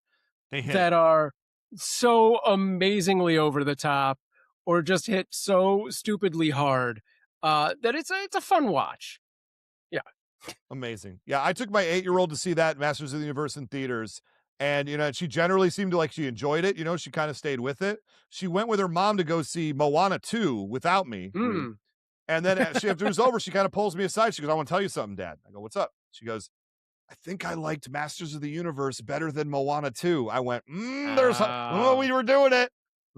They hit. that are so amazingly over the top or just hit so stupidly hard that it's a fun watch. Yeah. Amazing. Yeah, I took my 8-year-old to see that Masters of the Universe in theaters. And, she generally seemed to she enjoyed it. She kind of stayed with it. She went with her mom to go see Moana 2 without me. And then after it was over, she kind of pulls me aside. She goes, I want to tell you something, Dad. I go, what's up? She goes, I think I liked Masters of the Universe better than Moana 2. I went, we were doing it.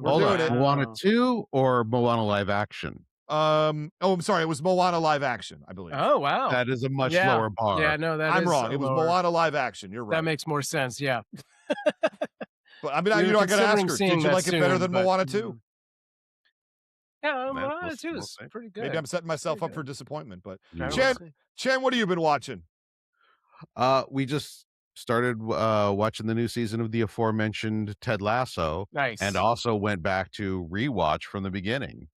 Hold on, Moana 2 or Moana live action? I'm sorry. It was Moana live action, I believe. Oh, wow. That is a much lower bar. Yeah, no, I'm wrong. It was Moana live action. You're right. That makes more sense. Yeah. But I mean, I got to ask her, did you like it better than Moana 2? Yeah, Moana 2 is pretty good. Maybe I'm setting myself up for disappointment, but Yeah. Chan, what have you been watching? We just started watching the new season of the aforementioned Ted Lasso. Nice. And also went back to rewatch from the beginning.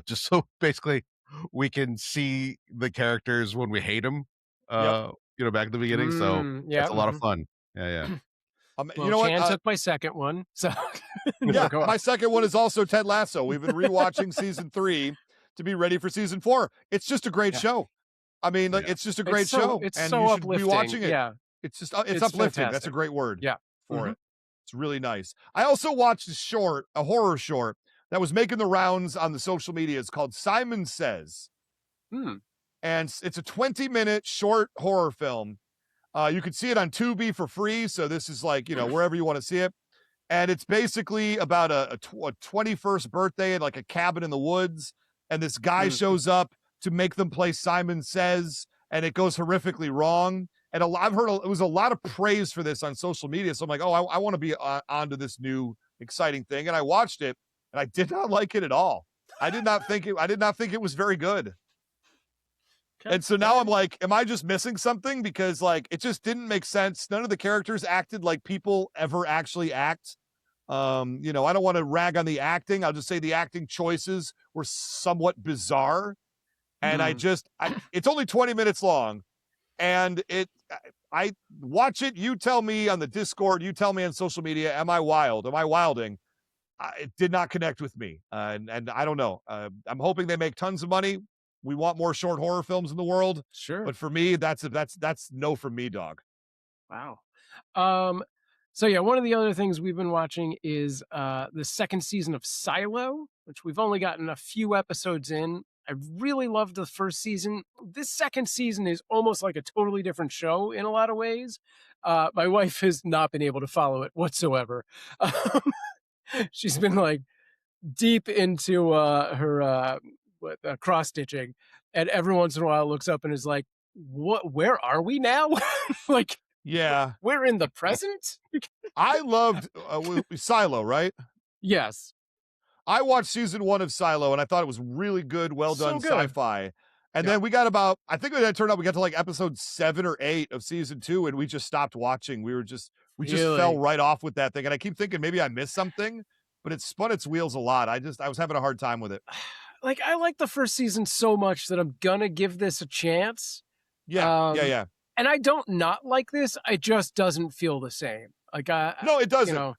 Just so basically we can see the characters when we hate them, back at the beginning. So it's a lot of fun. Yeah. Well, Chan took my second one. So yeah, my second one is also Ted Lasso. We've been rewatching season 3 to be ready for season 4. It's just a great show. I mean, it's just a great show. It's and so you should uplifting. be watching it. Yeah. It's uplifting. Fantastic. That's a great word. Yeah. For it. It's really nice. I also watched a horror short that was making the rounds on the social media. It's called Simon Says. And it's a 20-minute short horror film. You can see it on Tubi for free. So this is wherever you want to see it. And it's basically about a 21st birthday at like a cabin in the woods. And this guy shows up to make them play Simon Says. And it goes horrifically wrong. And I've heard it was a lot of praise for this on social media. So I'm like, I want to be onto this new exciting thing. And I watched it and I did not like it at all. I did not think it was very good. Okay. And so now I'm like, am I just missing something? Because it just didn't make sense. None of the characters acted like people ever actually act. I don't want to rag on the acting. I'll just say the acting choices were somewhat bizarre. And it's only 20 minutes long. And I watch it. You tell me on the Discord, you tell me on social media, am I wild? Am I wilding? It did not connect with me. And I don't know. I'm hoping they make tons of money. We want more short horror films in the world. Sure. But for me, that's no from me, dog. Wow. So yeah, one of the other things we've been watching is the second season of Silo, which we've only gotten a few episodes in. I really loved the first season. This second season is almost like a totally different show in a lot of ways. My wife has not been able to follow it whatsoever. She's been deep into her cross stitching, and every once in a while looks up and is like, "What? Where are we now?" Yeah, we're in the present. I loved Silo, right? Yes. I watched season 1 of Silo and I thought it was really good, well done sci-fi. And then we got I think it turned out we got to episode 7 or 8 of season 2 and we just stopped watching. We just fell right off with that thing. And I keep thinking maybe I missed something, but it spun its wheels a lot. I was having a hard time with it. I like the first season so much that I'm gonna give this a chance. Yeah, Um, yeah. And I don't not like this. It just doesn't feel the same. Like No, it doesn't. You know,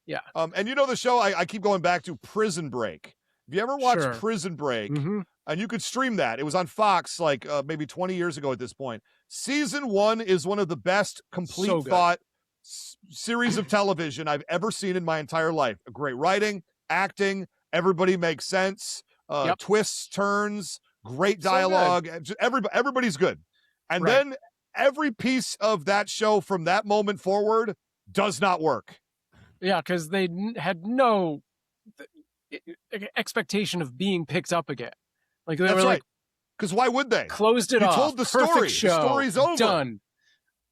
yeah. And you know the show I keep going back to, Prison Break. If you ever watched Sure. Prison Break, Mm-hmm. and you could stream that, it was on Fox like maybe 20 years ago at this point. Season 1 is one of the best complete So good. thought series of television I've ever seen in my entire life. Great writing, acting, everybody makes sense, Yep. twists, turns, great So good. dialogue. Everybody's good. And Right. then every piece of that show from that moment forward does not work. Yeah, because they had no expectation of being picked up again. Like they That's were right. like, Because why would they? closed it You off. told the Perfect story. show. The story's over. Done.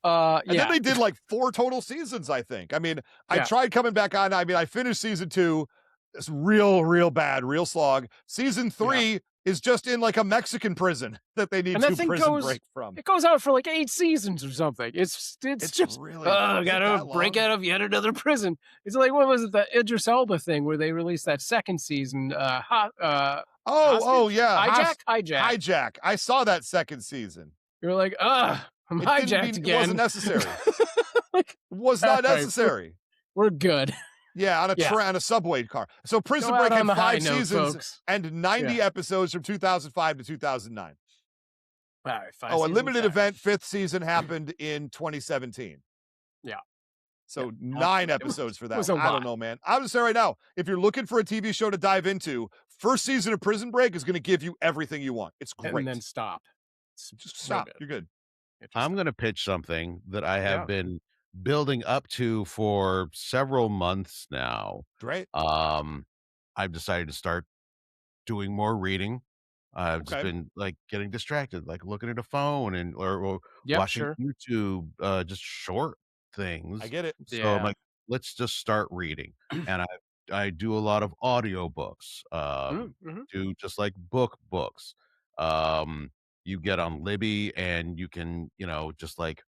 And Yeah. then they did like 4 total seasons, I think. I mean, I Yeah. tried coming back on. I mean, I finished season 2. It's real bad, real slog. Season 3 is just in like a Mexican prison that they need And that to thing prison break from. It goes out for like 8 seasons or something. It's just really, gotta break out of yet another prison. It's like, what was it, the Idris Elba thing where they released that second season? Oh Hostage? yeah, Hijack. I saw that second season. You're like, I'm hijacked again. It wasn't necessary. Like, it was not necessary. We're good. Yeah, on a subway car. So Prison Go out Break had on the 5 high note, seasons folks. and 90 episodes from 2005 to 2009. All right, 5 a seasons, limited 5. event 5th season happened in 2017. Yeah. So 9 episodes for that was one. a I don't lot. know, man. I'm just saying right now, if you're looking for a TV show to dive into, first season of Prison Break is going to give you everything you want. It's great. And then stop. Just stop. good. You're good. I'm going to pitch something that I have Yeah. been building up to for several months now. Great. I've decided to start doing more reading. I've just Okay. been like getting distracted, like looking at a phone and or Yep, watching sure. YouTube, just short things. I get it. So Yeah. I'm like, let's just start reading. And I do a lot of audiobooks, Mhm. do just like books. You get on Libby and you can, just like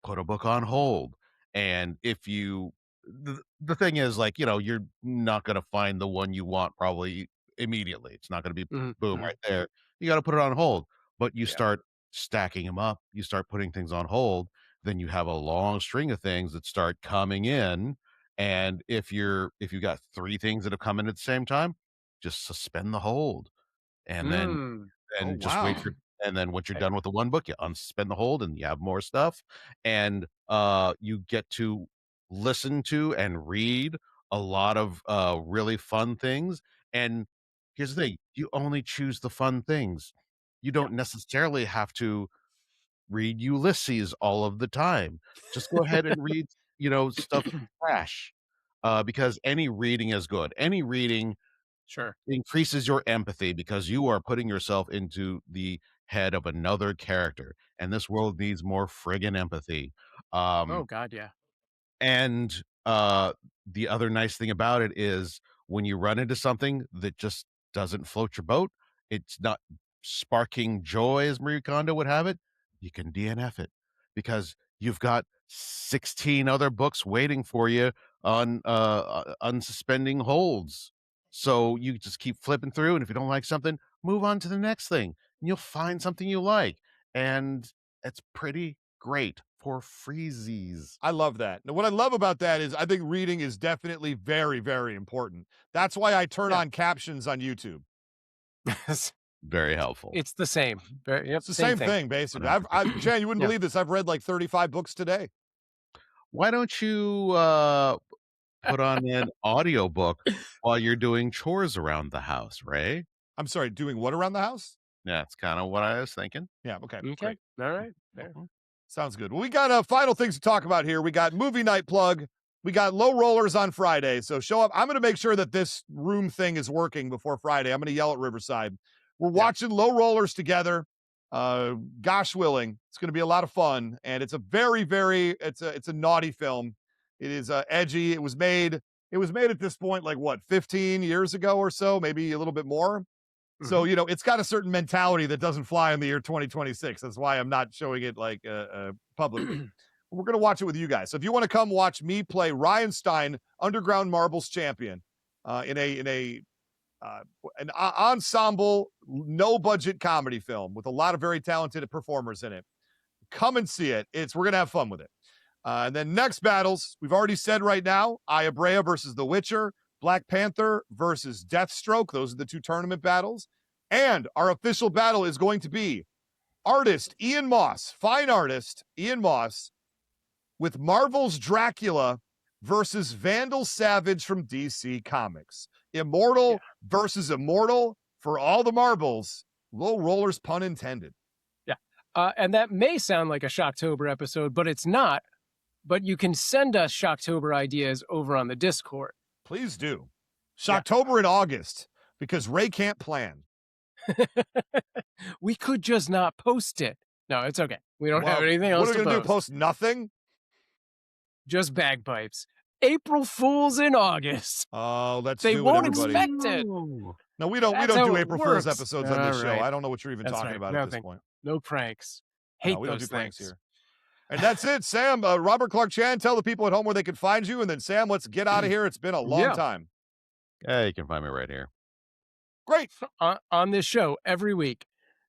put a book on hold. And if you, the thing is, like, you're not going to find the one you want probably immediately. It's not going to be Mhm, boom mhm. right there. You got to put it on hold, but you Yeah. start stacking them up. You start putting things on hold. Then you have a long string of things that start coming in. And if you got 3 things that have come in at the same time, just suspend the hold. And then Mm. and Oh, just wait wow. for and then once you're done with the one book, you unsuspend the hold and you have more stuff. And you get to listen to and read a lot of really fun things. And here's the thing, you only choose the fun things. You don't necessarily have to read Ulysses all of the time. Just go ahead and read, stuff trash. Because any reading is good. Any reading Sure. increases your empathy because you are putting yourself into the head of another character, and this world needs more friggin' empathy. Oh God, yeah. And the other nice thing about it is when you run into something that just doesn't float your boat, it's not sparking joy as Marie Kondo would have it, you can DNF it because you've got 16 other books waiting for you on unsuspending holds. So you just keep flipping through, and if you don't like something, move on to the next thing, and you'll find something you like. And it's pretty great for freezies. I love that. Now, what I love about that is I think reading is definitely very, very important. That's why I turn on captions on YouTube. Very helpful. It's the same. It's the same thing, basically. Chan, you wouldn't believe this. I've read like 35 books today. Why don't you put on an audiobook while you're doing chores around the house, Ray? I'm sorry, doing what around the house? Yeah, that's kind of what I was thinking. Yeah, okay. Okay. Great. All right. There. Sounds good. Well, we got final things to talk about here. We got movie night plug. We got low rollers on Friday. So show up. I'm going to make sure that this room thing is working before Friday. I'm going to yell at Riverside. We're watching low rollers together. Gosh willing, it's going to be a lot of fun. And it's a very, very, it's a naughty film. It is edgy. It was made at this point, like what, 15 years ago or so, maybe a little bit more. So, it's got a certain mentality that doesn't fly in the year 2026. That's why I'm not showing it like publicly. We're going to watch it with you guys. So if you want to come watch me play Ryan Stein, Underground Marbles champion, in a an ensemble, no-budget comedy film with a lot of very talented performers in it. Come and see it. We're going to have fun with it. And then next battles, we've already said right now, Aya Brea versus The Witcher, Black Panther versus Deathstroke. Those are the 2 tournament battles. And our official battle is going to be artist Ian Moss, fine artist Ian Moss, with Marvel's Dracula versus Vandal Savage from DC Comics. Immortal versus Immortal for all the marbles. Low rollers, pun intended. Yeah. And that may sound like a Shocktober episode, but it's not. But you can send us Shocktober ideas over on the Discord. Please do. Shocktober in August, because Ray can't plan. We could just not post it. No, it's okay. We don't have anything else to post. What are we going to do? Post nothing? Just bagpipes. April Fools in August. Oh, let's they do won't it, everybody. expect it. No, we don't do April Fools episodes on this show. I don't know what you're even talking about at this point. No pranks. Hate we those don't do pranks things. here. And that's it, Sam. Robert Clarke-Chan, tell the people at home where they can find you. And then, Sam, let's get out of here. It's been a long time. Yeah, you can find me right here. Great. On this show every week.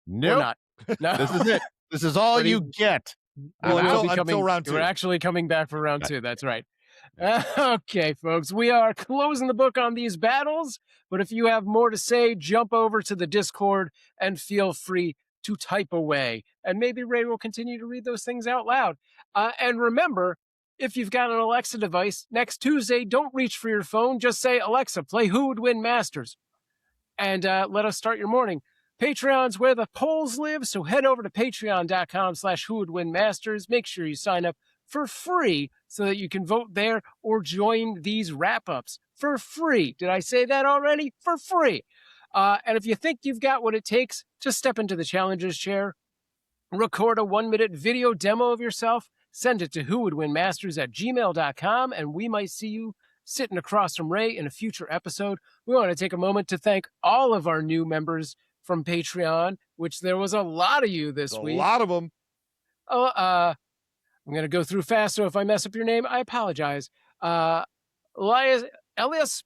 Nope. No. This is it. This is all you get. Well, until round 2. We're actually coming back for round 2. That's right. Okay, folks, we are closing the book on these battles. But if you have more to say, jump over to the Discord and feel free to type away. And maybe Ray will continue to read those things out loud. And remember, if you've got an Alexa device, next Tuesday, don't reach for your phone. Just say, Alexa, play Who Would Win Masters. And let us start your morning. Patreon's where the polls live, so head over to patreon.com/whowouldwinmasters. Make sure you sign up for free so that you can vote there or join these wrap-ups for free. Did I say that already? For free. And if you think you've got what it takes, just step into the challenger's chair, record a 1-minute video demo of yourself, send it to whowouldwinmasters@gmail.com, and we might see you sitting across from Ray in a future episode. We want to take a moment to thank all of our new members from Patreon, which there was a lot of you this week. A lot of them. Oh, I'm going to go through fast, so if I mess up your name, I apologize. Elias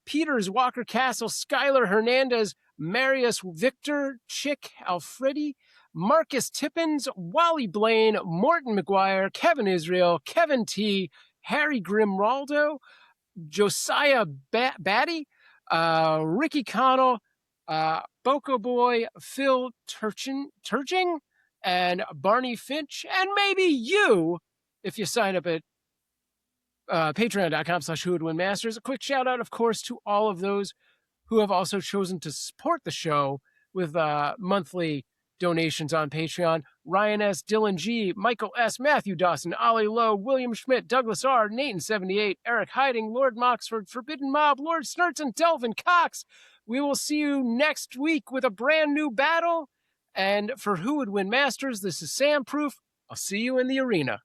Peters, Walker Castle, Skylar Hernandez, Marius Victor, Chick Alfredi, Marcus Tippins, Wally Blaine, Morton McGuire, Kevin Israel, Kevin T, Harry Grimraldo, Josiah Batty, Ricky Connell, Boko Boy, Phil Turching, and Barney Finch, and maybe you, if you sign up at patreon.com/whowouldwinmasters. A quick shout out, of course, to all of those who have also chosen to support the show with monthly donations on Patreon. Ryan S., Dylan G., Michael S., Matthew Dawson, Ollie Lowe, William Schmidt, Douglas R., Nathan78, Eric Hiding, Lord Moxford, Forbidden Mob, Lord Snurts, and Delvin Cox. We will see you next week with a brand new battle. And for Who Would Win Masters, this is Sam Proof. I'll see you in the arena.